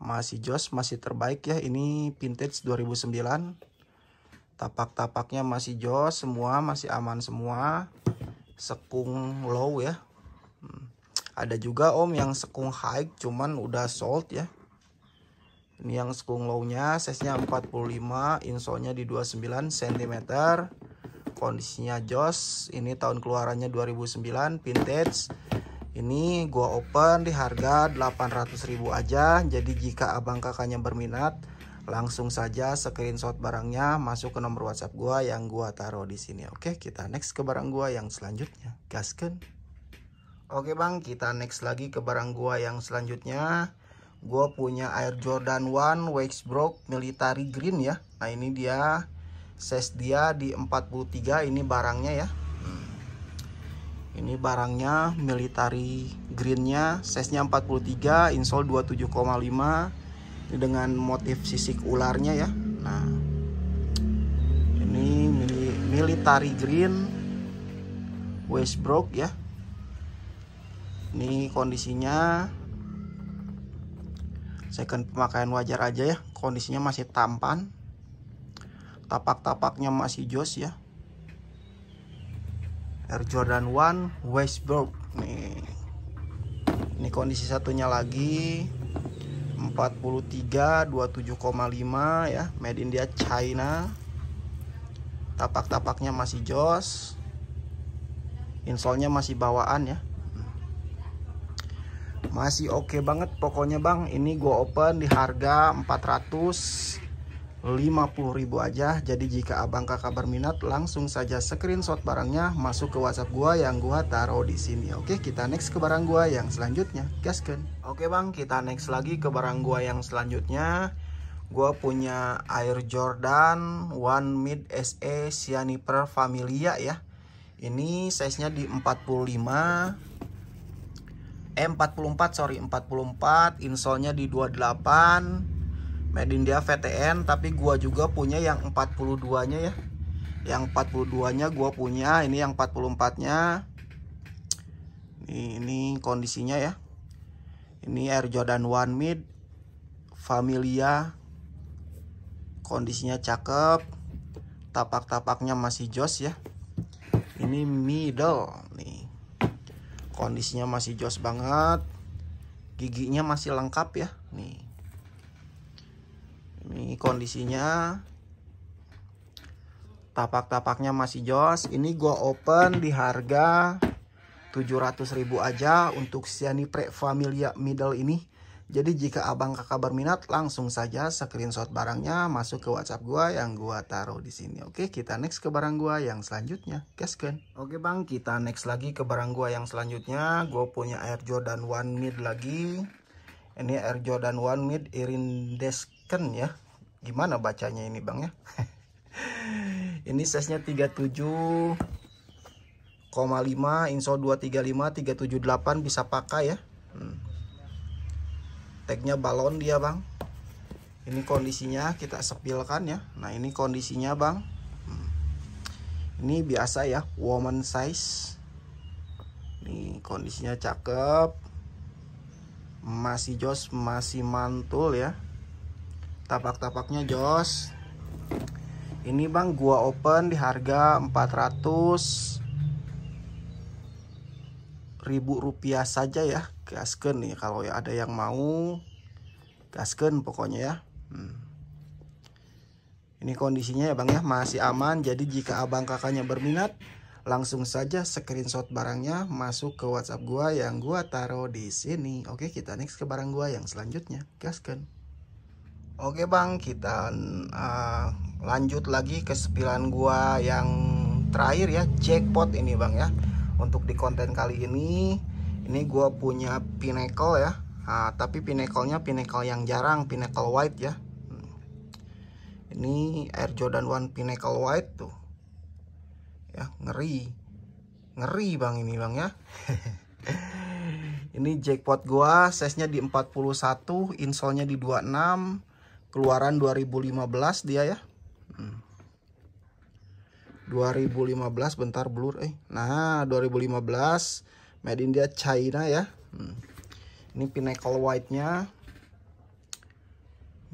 masih jos, masih terbaik ya. Ini vintage 2009. Tapak-tapaknya masih jos semua, masih aman semua. Sekung low ya. Ada juga om yang sekung high, cuman udah sold ya. Ini yang sekung low nya, size nya 45, insolnya di 29 cm. Kondisinya jos. Ini tahun keluarannya 2009, vintage. Ini gua open di harga 800.000 aja. Jadi jika abang kakaknya berminat, langsung saja screenshot barangnya masuk ke nomor WhatsApp gua yang gua taruh di sini. Oke, kita next ke barang gua yang selanjutnya, gaskan. Oke bang, kita next lagi ke barang gua yang selanjutnya. Gua punya Air Jordan 1 Waxbrook Military Green ya. Nah ini dia, size dia di 43. Ini barangnya ya. Ini barangnya military greennya, size nya 43, insole 27,5. Ini dengan motif sisik ularnya ya. Nah ini military green Waxbrook ya. Ini kondisinya second pemakaian wajar aja ya. Kondisinya masih tampan, tapak-tapaknya masih jos ya. Air Jordan 1 Waxbrook Nih. Ini kondisi satunya lagi 43 27,5 ya, made in India China. Tapak-tapaknya masih jos. Insolnya masih bawaan ya. Masih oke banget pokoknya bang. Ini gua open di harga 450.000 aja. Jadi jika abang kakak berminat, langsung saja screenshot barangnya, masuk ke WhatsApp gua yang gua taruh di sini. Oke, kita next ke barang gua yang selanjutnya. Gaskan. Oke bang, kita next lagi ke barang gua yang selanjutnya. Gua punya Air Jordan One Mid SE Cyanipher Familia ya. Ini size-nya di 44, insolnya di 28, made in India VTN. Tapi gua juga punya yang 42-nya ya. Yang 42-nya gua punya, ini yang 44-nya. Ini kondisinya ya. Ini Air Jordan One Mid Familia. Kondisinya cakep. Tapak-tapaknya masih jos ya. Ini middle nih. Kondisinya masih jos banget. Giginya masih lengkap ya. Nih. Ini kondisinya. Tapak-tapaknya masih jos. Ini gua open di harga 700.000 aja untuk Cyanipher Familia middle ini. Jadi jika abang kakak berminat, langsung saja screenshot barangnya, masuk ke WhatsApp gua yang gua taruh di sini. Oke, kita next ke barang gua yang selanjutnya. Gaskan. Oke bang, kita next lagi ke barang gua yang selanjutnya. Gua punya Air Jordan One Mid lagi. Ini Air Jordan One Mid Irindesken ya. Gimana bacanya ini bang ya? Ini size-nya 37,5, insole 235, 378 bisa pakai ya. Tagnya balon dia bang. Ini kondisinya kita sepilkan ya. Nah ini kondisinya bang. Ini biasa ya, woman size. Ini kondisinya cakep. Masih jos, masih mantul ya. Tapak-tapaknya jos. Ini bang gua open di harga 400.000 rupiah saja ya. Gasken nih, kalau ya ada yang mau, gasken pokoknya ya. Ini kondisinya ya bang ya, masih aman. Jadi jika abang kakaknya berminat, langsung saja screenshot barangnya, masuk ke WhatsApp gua yang gua taruh di sini. Oke, kita next ke barang gua yang selanjutnya. Gasken. Oke bang, kita lanjut lagi ke sepilan gua yang terakhir ya, jackpot ini bang ya. Untuk di konten kali ini gua punya Pinnacle ya. Tapi Pinnacle-nya Pinnacle yang jarang, Pinnacle White ya. Ini Air Jordan One Pinnacle White tuh. Ya, ngeri. Ngeri bang ini bang ya. Ini jackpot gua, size-nya di 41, insole-nya di 26. Keluaran 2015 dia ya. 2015, bentar blur Nah, 2015 made in India China ya. Ini Pinnacle White-nya.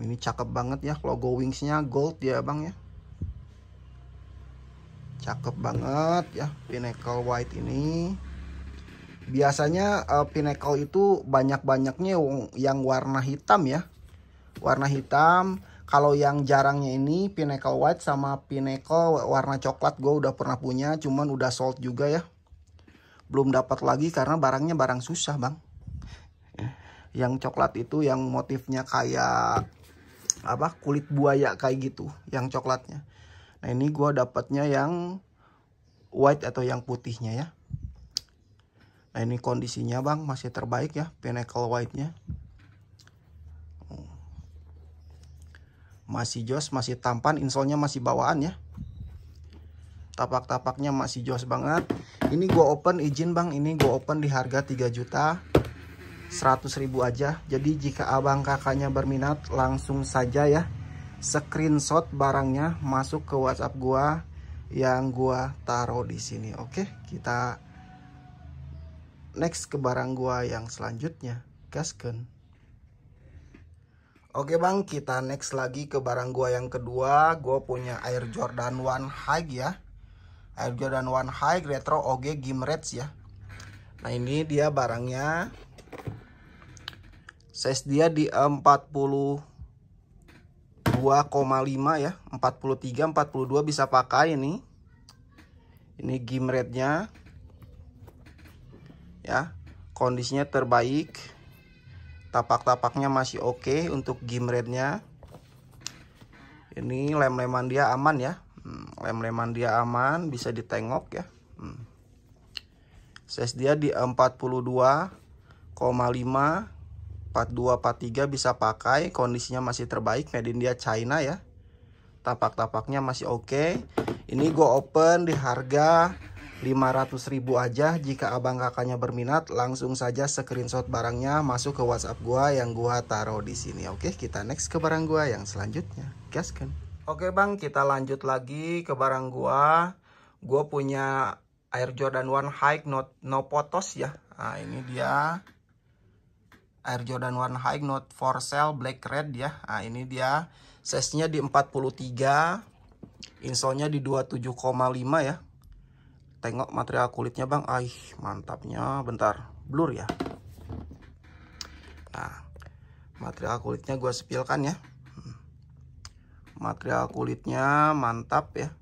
Ini cakep banget ya, logo wings-nya gold ya bang ya. Cakep banget ya Pinnacle White ini. Biasanya Pinnacle itu banyak-banyaknya yang warna hitam ya. Warna hitam. Kalau yang jarangnya ini Pinnacle White sama Pinnacle warna coklat, gue udah pernah punya, cuman udah sold juga ya. Belum dapat lagi karena barangnya barang susah bang. Yang coklat itu yang motifnya kayak apa, kulit buaya kayak gitu, yang coklatnya. Nah ini gue dapatnya yang white atau yang putihnya ya. Nah ini kondisinya bang, masih terbaik ya Pinnacle White-nya. Masih jos, masih tampan, insole-nya masih bawaan ya. Tapak-tapaknya masih jos banget. Ini gue open, izin bang, ini gue open di harga 3.100.000 aja. Jadi jika abang kakaknya berminat, langsung saja ya screenshot barangnya, masuk ke WhatsApp gua yang gua taruh di sini. Oke, kita next ke barang gua yang selanjutnya. Gasken. Oke bang, kita next lagi ke barang gua yang kedua. Gua punya Air Jordan One High ya. Air Jordan One High Retro OG Gimreds ya. Nah ini dia barangnya. Size dia di 42,5 ya. 43, 42 bisa pakai ini. Ini gimretnya. Ya, kondisinya terbaik. Tapak-tapaknya masih oke untuk gimretnya. Ini lem-leman dia aman ya. Lem-leman dia aman, bisa ditengok ya. Size dia di 42,5, 42, 43 bisa pakai. Kondisinya masih terbaik, made in dia China ya. Tapak-tapaknya masih oke. Ini gua open di harga 500.000 aja. Jika abang kakaknya berminat, langsung saja screenshot barangnya masuk ke WhatsApp gua yang gua taruh di sini. Oke, kita next ke barang gua yang selanjutnya. Gaskan. Oke bang, kita lanjut lagi ke barang gua. Gua punya Air Jordan 1 High no potos ya. Nah, ini dia Air Jordan 1 High not for sale black red ya. Nah, ini dia size-nya di 43, insole-nya di 27,5 ya. Tengok material kulitnya bang, mantapnya. Bentar, blur ya. Nah, material kulitnya gue sepilkan ya. Material kulitnya mantap ya.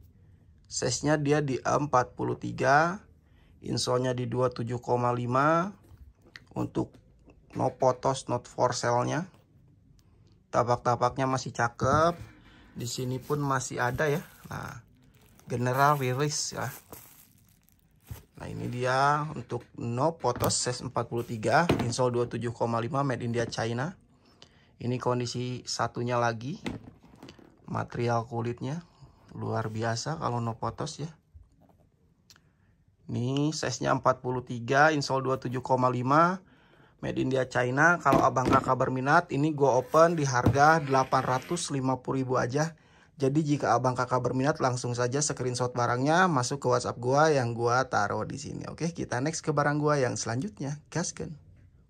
Size-nya dia di 43, insole-nya di 27,5. Untuk no potos, not for sale-nya. Tapak-tapaknya masih cakep. Di sini pun masih ada ya. Nah, general release ya. Nah ini dia untuk no potos size 43, insole 27,5, made in China. Ini kondisi satunya lagi. Material kulitnya luar biasa kalau no potos ya. Ini size-nya 43, insole 27,5, made in China. Kalau abang kakak berminat, ini gua open di harga 850.000 aja. Jadi jika abang kakak berminat, langsung saja screenshot barangnya masuk ke WhatsApp gua yang gua taruh di sini. Oke, kita next ke barang gua yang selanjutnya. Gaskan.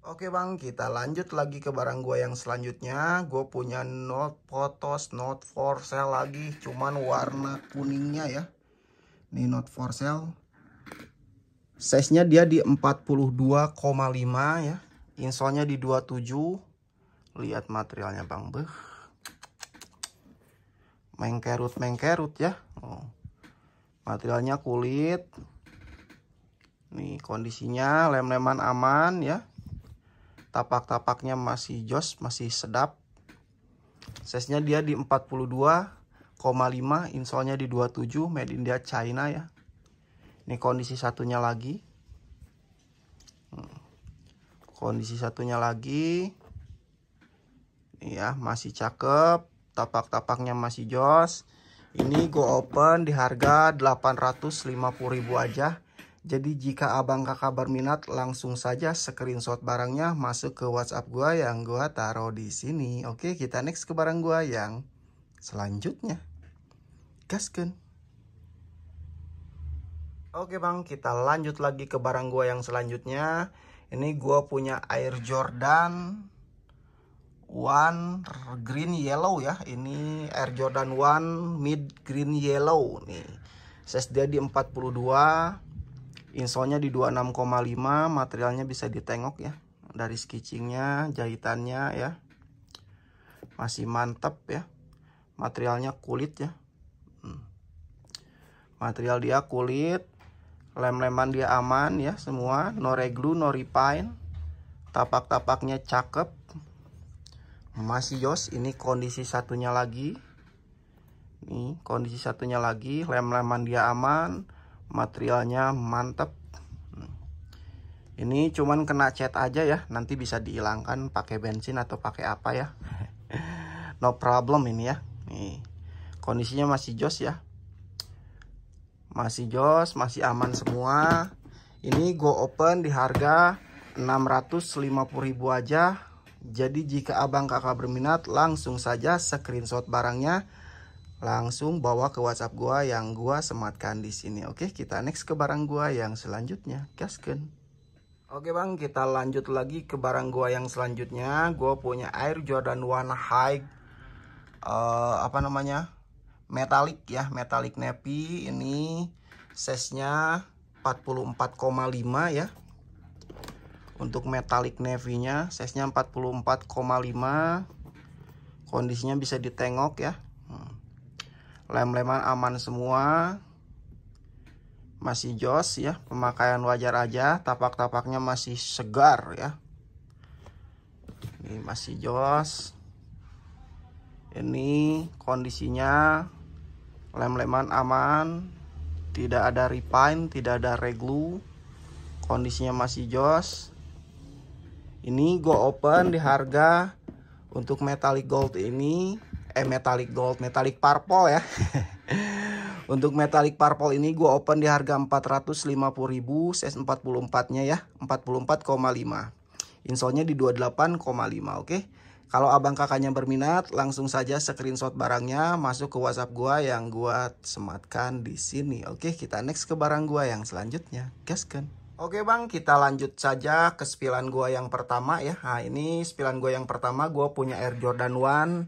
Oke bang, kita lanjut lagi ke barang gua yang selanjutnya. Gua punya not potos, not for sale lagi, cuman warna kuningnya ya. Ini not for sale. Size-nya dia di 42,5 ya. Insole-nya di 27. Lihat materialnya bang, mengkerut ya. Materialnya kulit. Nih kondisinya lem-leman aman ya. Tapak-tapaknya masih jos, masih sedap. Size-nya dia di 42,5, insole-nya di 27, made in China ya. Ini kondisi satunya lagi. Kondisi satunya lagi. Nih ya, masih cakep. Tapak-tapaknya masih jos. Ini gue open di harga 850.000 aja. Jadi jika abang kakak berminat, langsung saja screenshot barangnya masuk ke WhatsApp gue yang gue taruh di sini. Oke, kita next ke barang gue yang selanjutnya. Gaskan. Oke bang, kita lanjut lagi ke barang gue yang selanjutnya. Ini gue punya Air Jordan 1 green yellow ya. Ini Air Jordan 1 mid green yellow nih. Size dia di 42, insole-nya di 26,5. Materialnya bisa ditengok ya. Dari sketchingnya, jahitannya ya. Masih mantap ya. Materialnya kulit ya. Material dia kulit. Lem-leman dia aman ya semua. No reglu, no repine. Tapak-tapaknya cakep. Masih jos. Ini kondisi satunya lagi. Nih kondisi satunya lagi. Lem-leman dia aman. Materialnya mantep. Ini cuman kena cat aja ya. Nanti bisa dihilangkan pakai bensin atau pakai apa ya. No problem ini ya. Nih kondisinya masih jos ya. Masih jos, masih aman semua. Ini go open di harga 650.000 aja. Jadi jika abang kakak berminat, langsung saja screenshot barangnya, langsung bawa ke WhatsApp gua yang gua sematkan di sini. Oke, kita next ke barang gua yang selanjutnya. Gaskan. Oke bang, kita lanjut lagi ke barang gua yang selanjutnya. Gua punya Air Jordan 1 High metalik ya, metalik navy. Ini size-nya 44,5 ya. Untuk metallic navy-nya size-nya 44,5. Kondisinya bisa ditengok ya. Lem-leman aman semua. Masih jos ya, pemakaian wajar aja, tapak-tapaknya masih segar ya. Ini masih jos. Ini kondisinya lem-leman aman, tidak ada repine, tidak ada reglue. Kondisinya masih jos. Ini go open di harga untuk metallic gold ini, metallic purple ya. Untuk metallic purple ini gue open di harga 450.000, size 44-nya ya, 44,5. Insolnya di 28,5, oke. Kalau abang kakaknya berminat, langsung saja screenshot barangnya masuk ke WhatsApp gua yang gua sematkan di sini. Oke, kita next ke barang gua yang selanjutnya. Gaskan. Oke bang, kita lanjut saja ke spillan gua yang pertama ya. Nah, ini spillan gua yang pertama, gua punya Air Jordan 1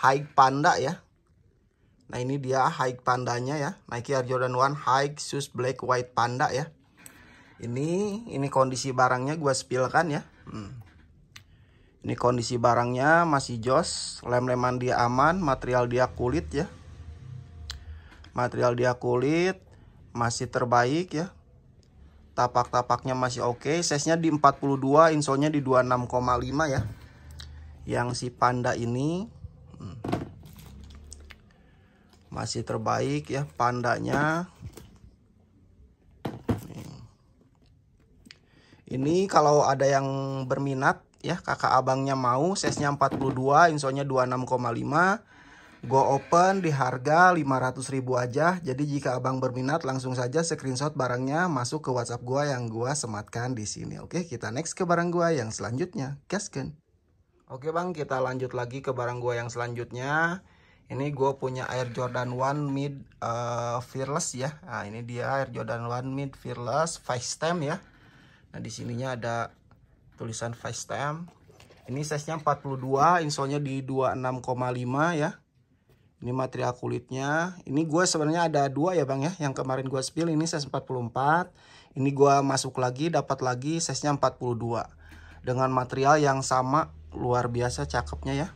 High Panda ya. Nah, ini dia High Pandanya ya. Nike Air Jordan 1 High Shoes Black White Panda ya. Ini kondisi barangnya gua spillkan ya. Ini kondisi barangnya masih jos, lem-leman dia aman, material dia kulit ya. Material dia kulit, masih terbaik ya. Tapak-tapaknya masih oke, size-nya di 42, insolnya di 26,5 ya. Yang si Panda ini masih terbaik ya, Pandanya. Ini kalau ada yang berminat ya, kakak abangnya mau, size-nya 42, insolnya 26,5. Go open di harga 500.000 aja. Jadi jika abang berminat, langsung saja screenshot barangnya masuk ke WhatsApp gua yang gua sematkan di sini. Oke, kita next ke barang gua yang selanjutnya. Gaskan. Oke bang, kita lanjut lagi ke barang gua yang selanjutnya. Ini gua punya Air Jordan 1 Mid Fearless ya. Nah, ini dia Air Jordan 1 Mid Fearless face stamp ya. Nah, di sininya ada tulisan face stamp. Ini size-nya 42, insolnya di 26,5 ya. Ini material kulitnya. Ini gue sebenarnya ada dua ya bang ya. Yang kemarin gue spill ini size 44. Ini gue masuk lagi, dapat lagi size-nya 42. Dengan material yang sama, luar biasa cakepnya ya.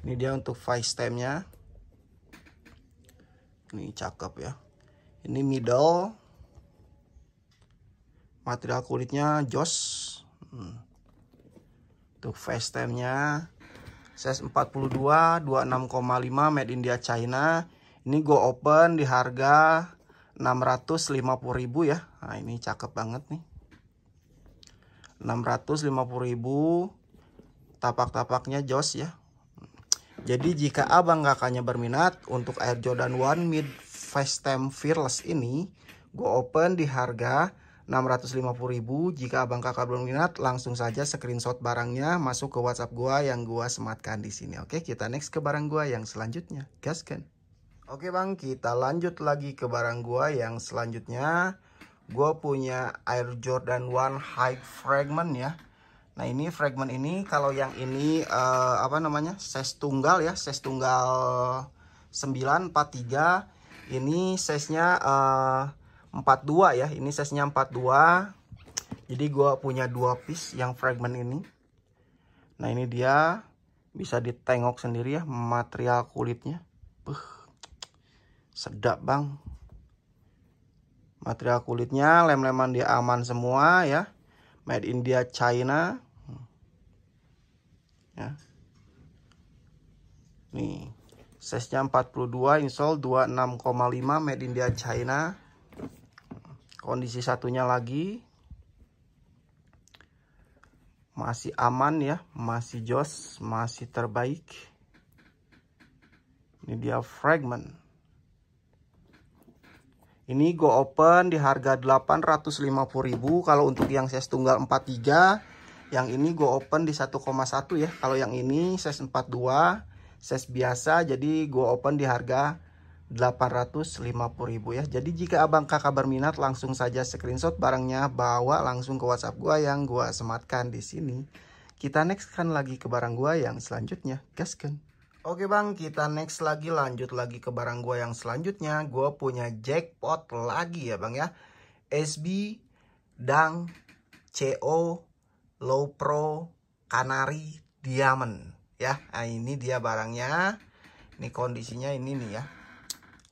Ini dia untuk face stamp-nya. Ini cakep ya. Ini middle. Material kulitnya jos. Untuk face stamp-nya size 42, 26,5, made India China. Ini go open di harga 650.000 ya. Nah, ini cakep banget nih. 650.000. Tapak-tapaknya jos ya. Jadi jika abang kakaknya berminat untuk Air Jordan 1 Mid Face Stamp Fearless ini, go open di harga 650.000. Jika abang kakak berminat, langsung saja screenshot barangnya masuk ke WhatsApp gua yang gua sematkan di sini. Oke, kita next ke barang gua yang selanjutnya. Gaskan. Oke bang, kita lanjut lagi ke barang gua yang selanjutnya. Gua punya Air Jordan 1 High Fragment ya. Nah, ini fragment ini, kalau yang ini apa namanya, size tunggal ya, size tunggal 943. Ini size-nya 42 ya, ini size-nya 42. Jadi gua punya dua piece yang fragment ini. Nah, ini dia, bisa ditengok sendiri ya material kulitnya. Sedap bang. Material kulitnya, lem-leman dia aman semua ya. Made India China ya. Nih, size-nya 42, insole 26,5, made India China. Kondisi satunya lagi masih aman ya, masih jos, masih terbaik. Ini dia fragment. Ini go open di harga 850.000. Kalau untuk yang size tunggal 43, yang ini go open di 1,1 ya. Kalau yang ini size 42, size biasa, jadi go open di harga 850.000 ya. Jadi jika abang kakak berminat, langsung saja screenshot barangnya, bawa langsung ke WhatsApp gua yang gua sematkan di sini. Kita next kan lagi ke barang gua yang selanjutnya. Gaskan. Oke bang, kita next lagi, lanjut lagi ke barang gue yang selanjutnya. Gue punya jackpot lagi ya bang ya. SB Dunk CO Low Pro Canary Diamond ya. Nah, ini dia barangnya. Ini kondisinya ini nih ya.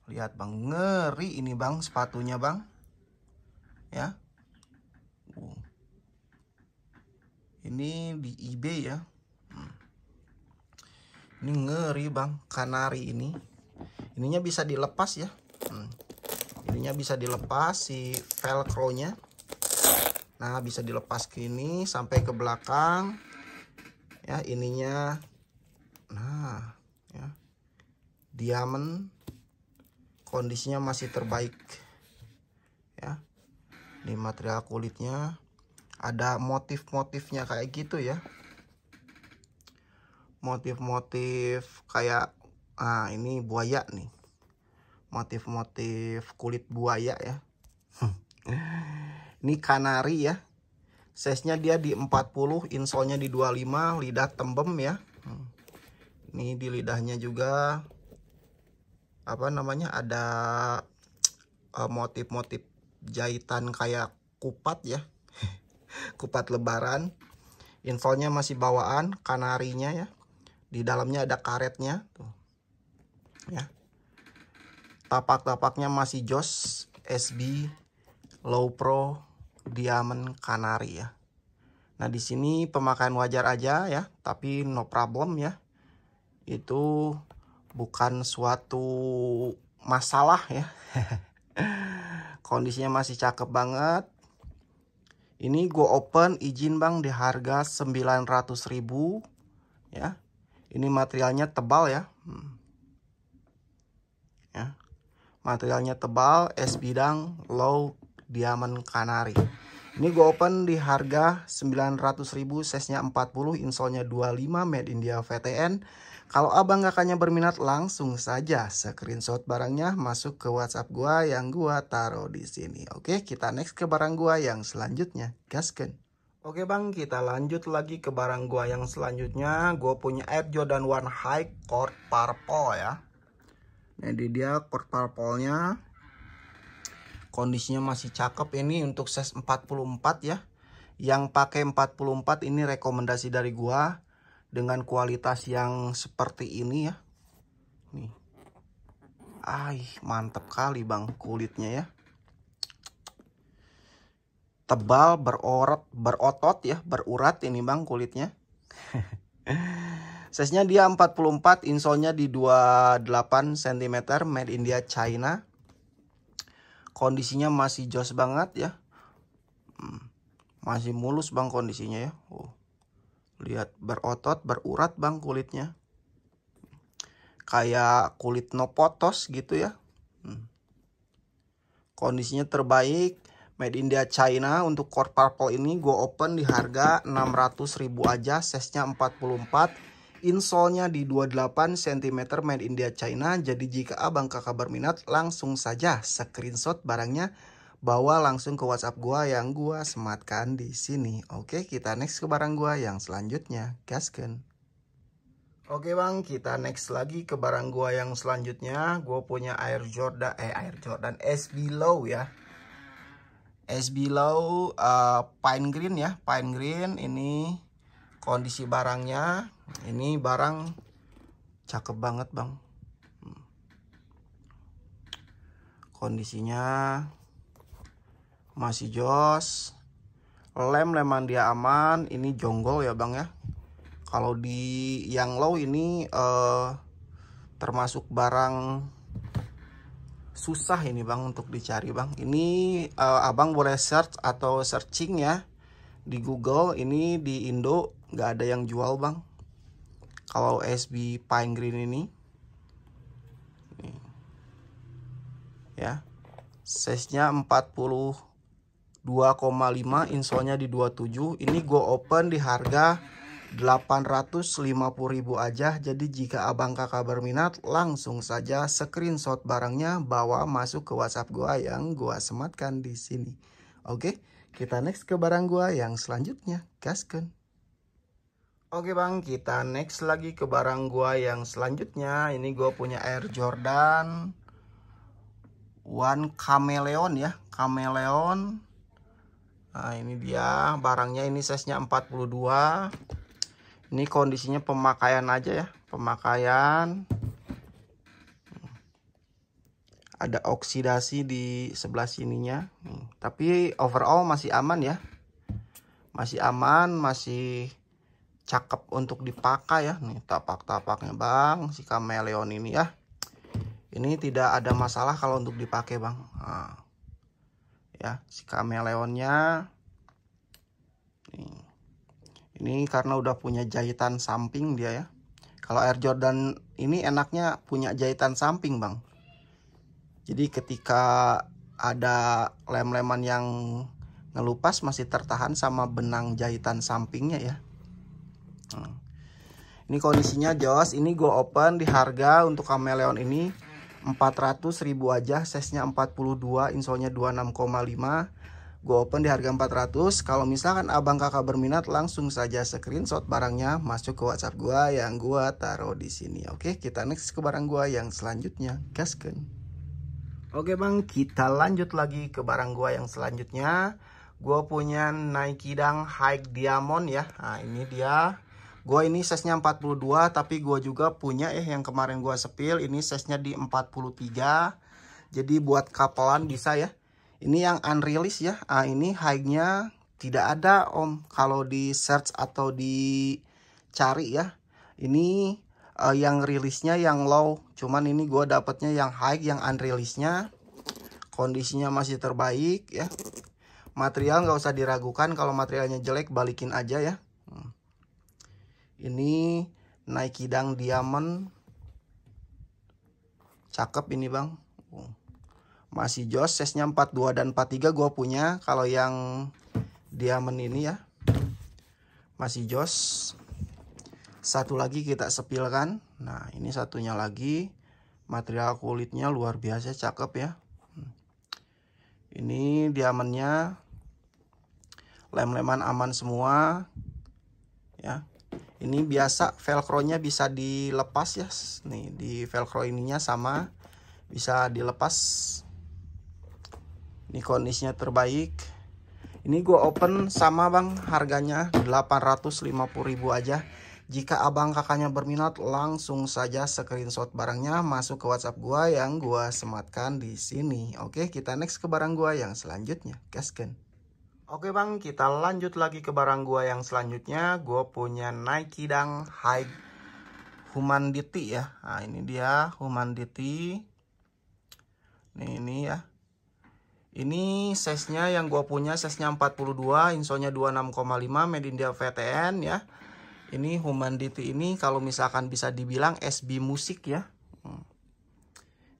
Lihat bang, ngeri ini bang sepatunya bang. Ya. Ini di eBay ya. Ini ngeri bang, Canary ini. Ininya bisa dilepas ya. Ininya bisa dilepas si velcro-nya. Nah, bisa dilepas ke ini sampai ke belakang. Ya, ininya. Nah, ya. Diamond. Kondisinya masih terbaik. Ya. Ini material kulitnya. Ada motif-motifnya kayak gitu ya. Motif-motif kayak ini buaya nih. Motif-motif kulit buaya ya. Ini Canary ya. Size-nya dia di 40, insole-nya di 25, lidah tembem ya. Ini di lidahnya juga apa namanya? Ada motif-motif jahitan kayak kupat ya. Kupat lebaran. Insole-nya masih bawaan, Canary-nya ya. Di dalamnya ada karetnya tuh. Ya. Tapak-tapaknya masih Joss SB Low Pro Diamond Canary ya. Nah, di sini pemakaian wajar aja ya, tapi no problem ya. Itu bukan suatu masalah ya. Kondisinya masih cakep banget. Ini gue open izin bang di harga 900.000 ya. Ini materialnya tebal ya. Ya. Materialnya tebal, es bidang low diamond Canary. Ini gue open di harga 900.000, size-nya 40, insole-nya 25, made India VTN. Kalau abang kakaknya berminat, langsung saja screenshot barangnya masuk ke WhatsApp gua yang gua taruh di sini. Oke, kita next ke barang gua yang selanjutnya. Gasken. Oke bang, kita lanjut lagi ke barang gua yang selanjutnya. Gua punya Air Jordan 1 High Court Purple ya. Jadi dia court purple-nya. Kondisinya masih cakep. Ini untuk size 44 ya. Yang pakai 44 ini rekomendasi dari gua. Dengan kualitas yang seperti ini ya. Nih. Mantep kali bang kulitnya ya. Tebal, berotot ya, berurat ini bang kulitnya. Size-nya dia 44, insole-nya di 28 cm, made India China. Kondisinya masih jos banget ya. Masih mulus bang kondisinya ya. Lihat berotot, berurat bang kulitnya. Kayak kulit no potos gitu ya. Kondisinya terbaik. Made India China. Untuk court purple ini gue open di harga 600.000 aja. Size-nya 44. Insole-nya di 28 cm, made India China. Jadi jika abang kakak berminat, langsung saja screenshot barangnya. Bawa langsung ke WhatsApp gua yang gua sematkan di sini. Oke, kita next ke barang gua yang selanjutnya. Gasken. Oke bang, kita next lagi ke barang gua yang selanjutnya. Gua punya Air Jordan SB Low ya. SB Low Pine Green ya. Pine Green ini kondisi barangnya. Ini barang cakep banget bang. Kondisinya masih jos. Lem-leman dia aman. Ini jonggol ya bang ya. Kalau di yang low ini termasuk barang susah ini bang untuk dicari bang. Ini abang boleh search atau searching ya di Google. Ini di Indo nggak ada yang jual bang. Kalau SB Pine Green ini ya, size-nya 42,5, insole-nya di 27. Ini gue open di harga 850.000 aja. Jadi jika abang kakak berminat, langsung saja screenshot barangnya, bawa masuk ke WhatsApp gua yang gua sematkan di sini. Oke, kita next ke barang gua yang selanjutnya. Gasken. Oke bang, kita next lagi ke barang gua yang selanjutnya. Ini gua punya Air Jordan 1 Chameleon ya. Chameleon Nah ini dia barangnya, ini size-nya 42. Ini kondisinya pemakaian aja ya, pemakaian. Ada oksidasi di sebelah sininya. Tapi overall masih aman ya. Masih aman, masih cakep untuk dipakai ya. Nih tapak-tapaknya bang, si kameleon ini ya. Ini tidak ada masalah kalau untuk dipakai bang. Nah, ya si kameleonnya. Ini karena udah punya jahitan samping dia ya. Kalau Air Jordan ini enaknya punya jahitan samping bang. Jadi ketika ada lem-leman yang ngelupas masih tertahan sama benang jahitan sampingnya ya. Ini kondisinya jos. Ini gue open di harga untuk kameleon ini 400.000 aja. Size-nya 42, insolnya 26,5. Gue open di harga 400. Kalau misalkan abang kakak berminat, langsung saja screenshot barangnya, masuk ke WhatsApp gue yang gue taruh di sini. Oke, kita next ke barang gue yang selanjutnya. Gaskan. Oke bang, kita lanjut lagi ke barang gue yang selanjutnya. Gue punya Nike Dunk High Diamond ya. Nah ini dia. Gue ini size-nya 42, tapi gue juga punya yang kemarin gue sepil. Ini size-nya di 43. Jadi buat kapelan bisa ya. Ini yang unreleased ya. Nah ini high-nya tidak ada om. Kalau di search atau dicari ya. Ini yang rilisnya yang low. Cuman ini gue dapetnya yang high, yang unreleased-nya. Kondisinya masih terbaik ya. Material nggak usah diragukan. Kalau materialnya jelek balikin aja ya. Ini Nike Dunk Diamond. Cakep ini bang. Masih jos. Size-nya 42 dan 43 gue punya. Kalau yang Diamond ini ya. Masih jos. Satu lagi kita sepilkan. Nah ini satunya lagi. Material kulitnya luar biasa cakep ya. Ini diamondnya. Lem-leman aman semua. Ya. Ini biasa velcro-nya bisa dilepas ya. Nih di velcro ininya sama. Bisa dilepas. Ini kondisinya terbaik. Ini gue open sama bang. Harganya 850.000 aja. Jika abang kakaknya berminat, langsung saja screenshot barangnya, masuk ke WhatsApp gua yang gua sematkan di sini. Oke, kita next ke barang gua yang selanjutnya. Gaskan. Oke bang, kita lanjut lagi ke barang gua yang selanjutnya. Gua punya Nike Dunk High Humanity ya. Nah ini dia Humanity. Nih ini ya. Ini size-nya yang gua punya size-nya 42, insolnya 26,5, made in India VTN ya. Ini Humanity ini kalau misalkan bisa dibilang SB musik ya.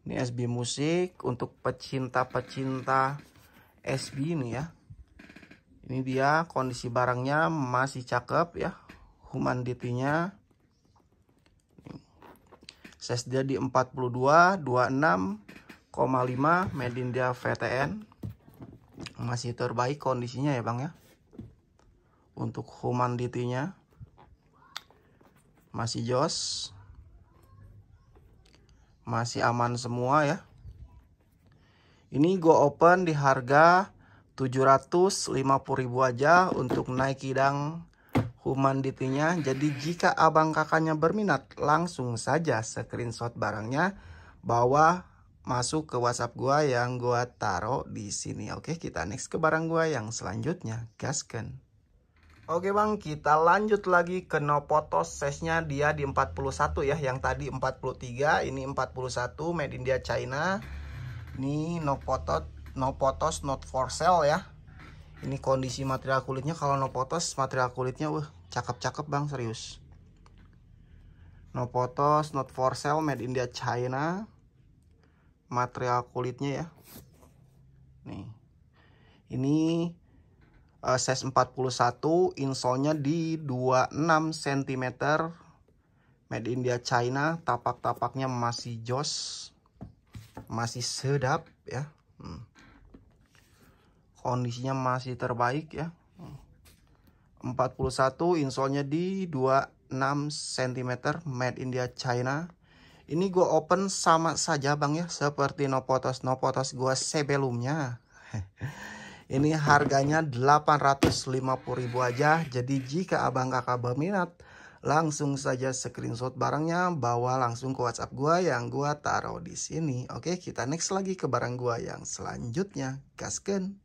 Ini SB musik untuk pecinta-pecinta SB ini ya. Ini dia kondisi barangnya masih cakep ya. Humanity-nya. Size dia di 42, 26,5, made in India VTN. Masih terbaik kondisinya ya bang ya. Untuk Humanity-nya. Masih jos. Masih aman semua ya. Ini gue open di harga 750.000 aja untuk Nike Dunk Humanity-nya. Jadi jika abang kakaknya berminat, langsung saja screenshot barangnya, bawa masuk ke WhatsApp gua yang gua taruh di sini. Oke, kita next ke barang gua yang selanjutnya. Gaskan. Oke bang, kita lanjut lagi ke Nopotos. Size-nya dia di 41 ya. Yang tadi 43, ini 41, made in India China. Ini Nopotos not for sale ya. Ini kondisi material kulitnya. Kalau Nopotos material kulitnya cakep-cakep bang, serius. Nopotos not for sale, made in India China. Material kulitnya ya. Nih. Ini size 41, insolnya di 26 cm, made in India China. Tapak-tapaknya masih jos, masih sedap ya. Kondisinya masih terbaik ya. 41, insolnya di 26 cm, made in India China. Ini gue open sama saja bang ya, seperti Nopotos gue sebelumnya. Ini harganya 850.000 aja. Jadi jika abang kakak berminat, langsung saja screenshot barangnya, bawa langsung ke WhatsApp gua yang gua taruh di sini. Oke, kita next lagi ke barang gua yang selanjutnya. Gaskeun.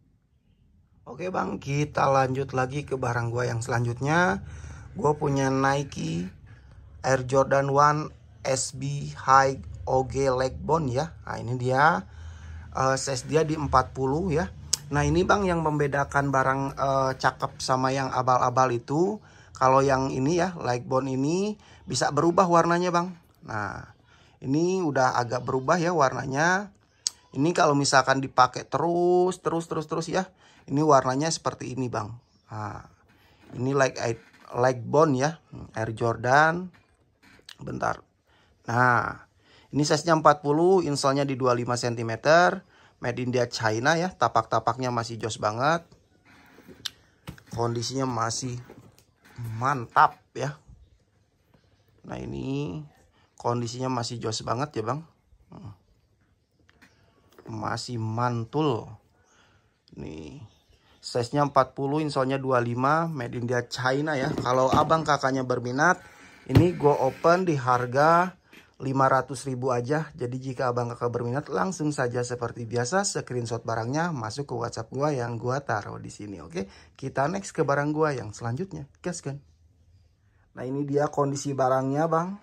Oke bang, kita lanjut lagi ke barang gua yang selanjutnya. Gua punya Nike Air Jordan 1 SB High OG Leg Bone ya. Nah ini dia, size dia di 40 ya. Nah ini bang yang membedakan barang cakep sama yang abal-abal itu, kalau yang ini ya leg bone ini bisa berubah warnanya bang. Nah ini udah agak berubah ya warnanya. Ini kalau misalkan dipakai terus ya, ini warnanya seperti ini bang. Nah, ini leg bone ya, Air Jordan. Bentar. Nah ini size nya 40, insole-nya di 25 cm. Made in China ya, tapak-tapaknya masih jos banget. Kondisinya masih mantap ya. Nah ini kondisinya masih jos banget ya bang. Masih mantul. Nih size nya 40, insole-nya 25, made in China ya. Kalau abang kakaknya berminat, ini gue open di harga 500.000 aja. Jadi jika abang kakak berminat, langsung saja seperti biasa screenshot barangnya, masuk ke WhatsApp gua yang gua taruh di sini. Oke, kita next ke barang gua yang selanjutnya. Gaskan. Nah ini dia kondisi barangnya bang.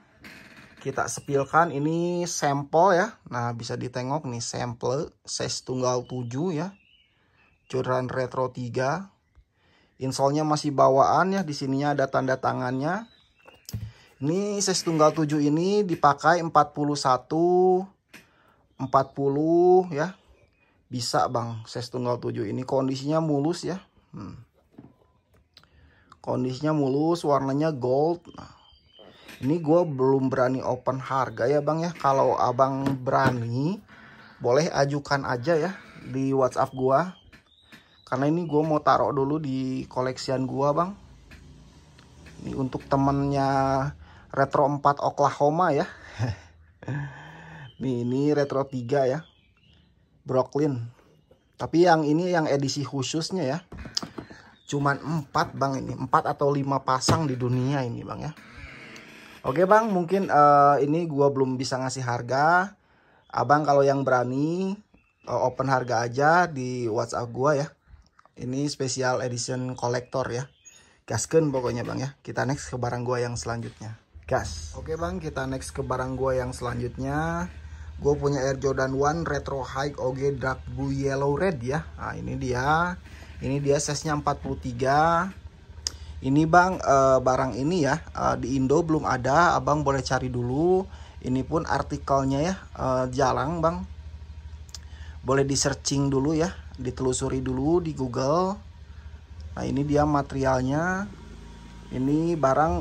Kita sepilkan, ini sampel ya. Nah bisa ditengok nih, sampel size tunggal 7 ya. Jordan Retro 3. Insole-nya masih bawaan ya. Di sininya ada tanda tangannya. Ini size tunggal 7 ini dipakai 41, 40 ya. Bisa bang, size tunggal 7 ini kondisinya mulus ya. Kondisinya mulus, warnanya gold. Nah, ini gue belum berani open harga ya bang ya. Kalau abang berani, boleh ajukan aja ya di WhatsApp gue. Karena ini gue mau taruh dulu di koleksian gue bang. Ini untuk temennya Retro 4 Oklahoma ya. Nih ini Retro 3 ya, Brooklyn. Tapi yang ini yang edisi khususnya ya. Cuman 4 bang ini, 4 atau 5 pasang di dunia ini bang ya. Oke bang, mungkin ini gua belum bisa ngasih harga. Abang kalau yang berani open harga aja di WhatsApp gua ya. Ini special edition collector ya. Gaskeun pokoknya bang ya. Kita next ke barang gua yang selanjutnya. Gas. Oke bang, kita next ke barang gue yang selanjutnya. Gue punya Air Jordan 1 Retro High OG Dark Blue Yellow Red ya. Nah ini dia. Ini dia size nya 43. Ini bang, barang ini ya di Indo belum ada. Abang boleh cari dulu. Ini pun artikelnya ya jarang bang. Boleh di searching dulu ya, ditelusuri dulu di Google. Nah ini dia materialnya. Ini barang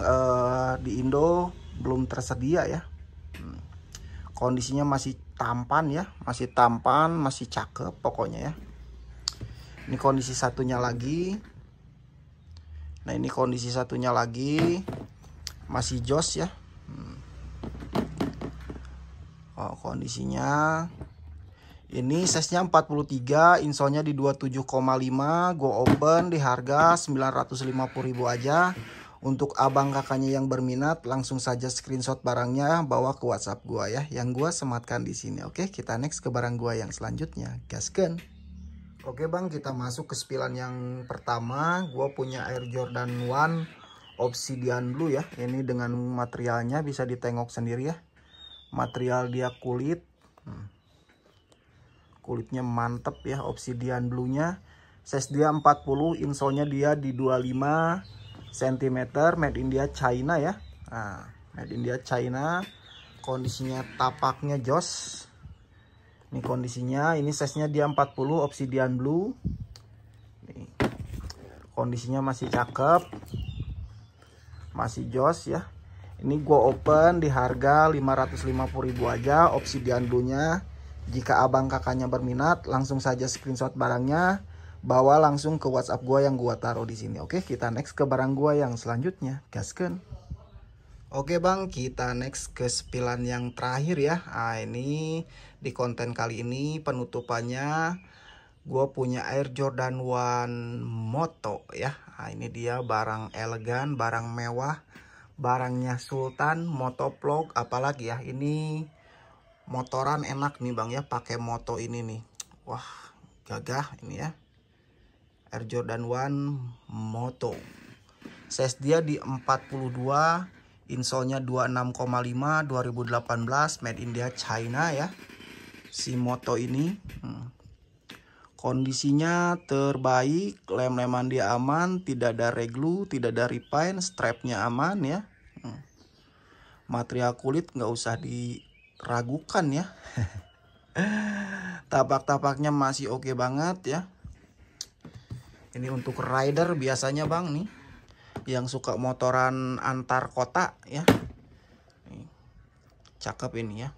di Indo belum tersedia ya. Kondisinya masih tampan ya, masih tampan, masih cakep pokoknya ya. Ini kondisi satunya lagi. Nah ini kondisi satunya lagi, masih jos ya. Oh, kondisinya ini size-nya 43, insole-nya di 27,5. Gue open di harga 950.000 aja. Untuk abang kakaknya yang berminat, langsung saja screenshot barangnya, bawa ke WhatsApp gua ya, yang gua sematkan di sini. Oke, kita next ke barang gua yang selanjutnya. Gaskeun. Oke bang, kita masuk ke spilan yang pertama. Gua punya Air Jordan 1 Obsidian Blue ya. Ini dengan materialnya bisa ditengok sendiri ya. Material dia kulit. Kulitnya mantep ya, Obsidian Blue-nya. Size dia 40, insole-nya dia di 25 cm, made in China ya. Nah, made in China. Kondisinya tapaknya jos. Ini kondisinya, ini size-nya dia 40 Obsidian Blue. Nih. Kondisinya masih cakep. Masih jos ya. Ini gua open di harga 550.000 aja Obsidian Blue-nya. Jika abang kakaknya berminat, langsung saja screenshot barangnya, bawa langsung ke WhatsApp gua yang gua taruh di sini. Oke, kita next ke barang gua yang selanjutnya. Gaskeun. Oke bang, kita next ke spilan yang terakhir ya. Nah ini di konten kali ini penutupannya gue punya Air Jordan 1 Moto ya. Nah, ini dia barang elegan, barang mewah, barangnya Sultan, motovlog, apalagi ya. Ini motoran enak nih bang ya, pakai moto ini nih. Wah, gagah ini ya. Air Jordan 1 Moto. Size dia di 42, insole-nya 26,5, 2018, made in China ya. Si Moto ini kondisinya terbaik, lem-leman dia aman, tidak ada reglu, tidak ada repaint, strapnya aman ya. Material kulit nggak usah diragukan ya. Tapak-tapaknya masih oke banget ya. Ini untuk rider biasanya bang nih, yang suka motoran antar kota ya. Cakep ini ya.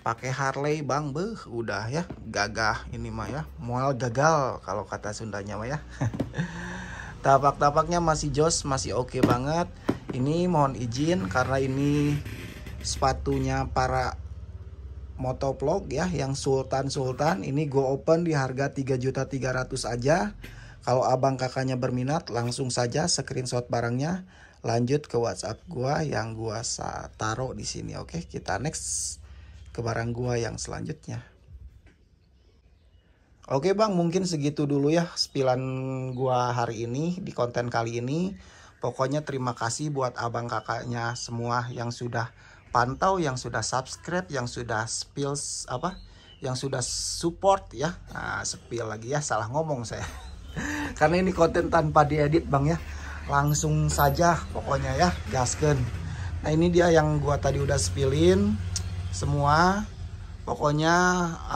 Pakai Harley bang, udah ya, gagah ini mah ya. Mual gagal kalau kata Sundanya mah ya. Tapak-tapaknya masih jos, masih oke banget. Ini mohon izin karena ini sepatunya para motovlog ya, yang Sultan. Ini go open di harga 3.300.000 aja. Kalau abang kakaknya berminat, langsung saja screenshot barangnya, lanjut ke WhatsApp gua yang gua taruh di sini. Oke, kita next ke barang gua yang selanjutnya. Oke bang, mungkin segitu dulu ya spilan gua hari ini di konten kali ini. Pokoknya terima kasih buat abang kakaknya semua yang sudah pantau, yang sudah subscribe, yang sudah yang sudah support ya. Nah, spill lagi ya, salah ngomong saya. Karena ini konten tanpa diedit bang ya. Langsung saja pokoknya ya, gasken. Nah, ini dia yang gua tadi udah spillin semua. Pokoknya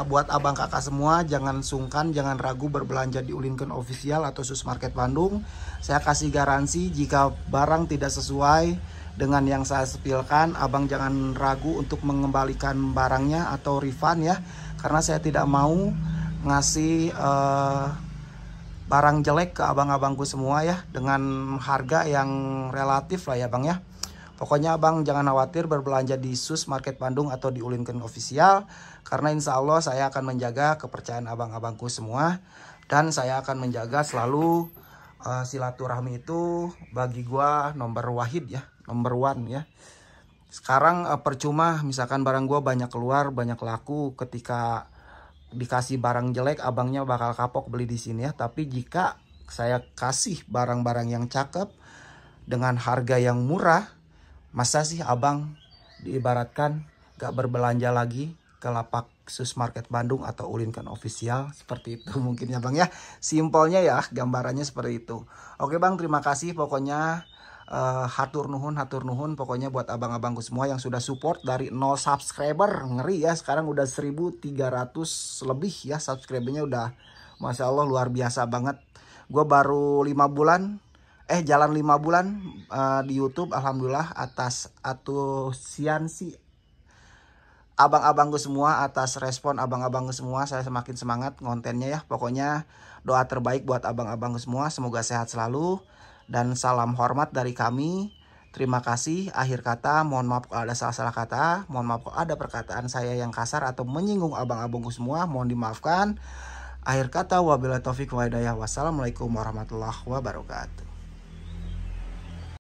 buat abang kakak semua, jangan sungkan, jangan ragu berbelanja di Ulinken Official atau Susmarket Bandung. Saya kasih garansi jika barang tidak sesuai dengan yang saya spilkan, abang jangan ragu untuk mengembalikan barangnya atau refund ya. Karena saya tidak mau ngasih barang jelek ke abang-abangku semua ya, dengan harga yang relatif lah ya bang ya. Pokoknya abang jangan khawatir berbelanja di Susmarket Bandung atau di Ulinken Official. Karena insya Allah saya akan menjaga kepercayaan abang-abangku semua. Dan saya akan menjaga selalu silaturahmi itu bagi gua nomor wahid ya, nomor one ya. Sekarang percuma misalkan barang gua banyak keluar, banyak laku, ketika dikasih barang jelek abangnya bakal kapok beli di sini ya. Tapi jika saya kasih barang-barang yang cakep dengan harga yang murah, masa sih abang diibaratkan gak berbelanja lagi ke lapak Susmarket Bandung atau Ulinken Official? Seperti itu mungkin ya bang ya. Simpelnya ya, gambarannya seperti itu. Oke bang, terima kasih pokoknya. Hatur nuhun pokoknya buat abang-abangku semua yang sudah support dari 0 subscriber. Ngeri ya, sekarang udah 1.300 lebih ya subscribernya, udah Masya Allah luar biasa banget. Gue baru 5 bulan jalan 5 bulan di YouTube, alhamdulillah, atas atusiansi abang-abangku semua, atas respon abang-abangku semua, saya semakin semangat kontennya ya. Pokoknya doa terbaik buat abang-abangku semua, semoga sehat selalu dan salam hormat dari kami. Terima kasih. Akhir kata, mohon maaf kalau ada salah-salah kata, mohon maaf kalau ada perkataan saya yang kasar atau menyinggung abang-abangku semua, mohon dimaafkan. Akhir kata, wabillahi taufik wa hidayah. Wassalamualaikum warahmatullahi wabarakatuh.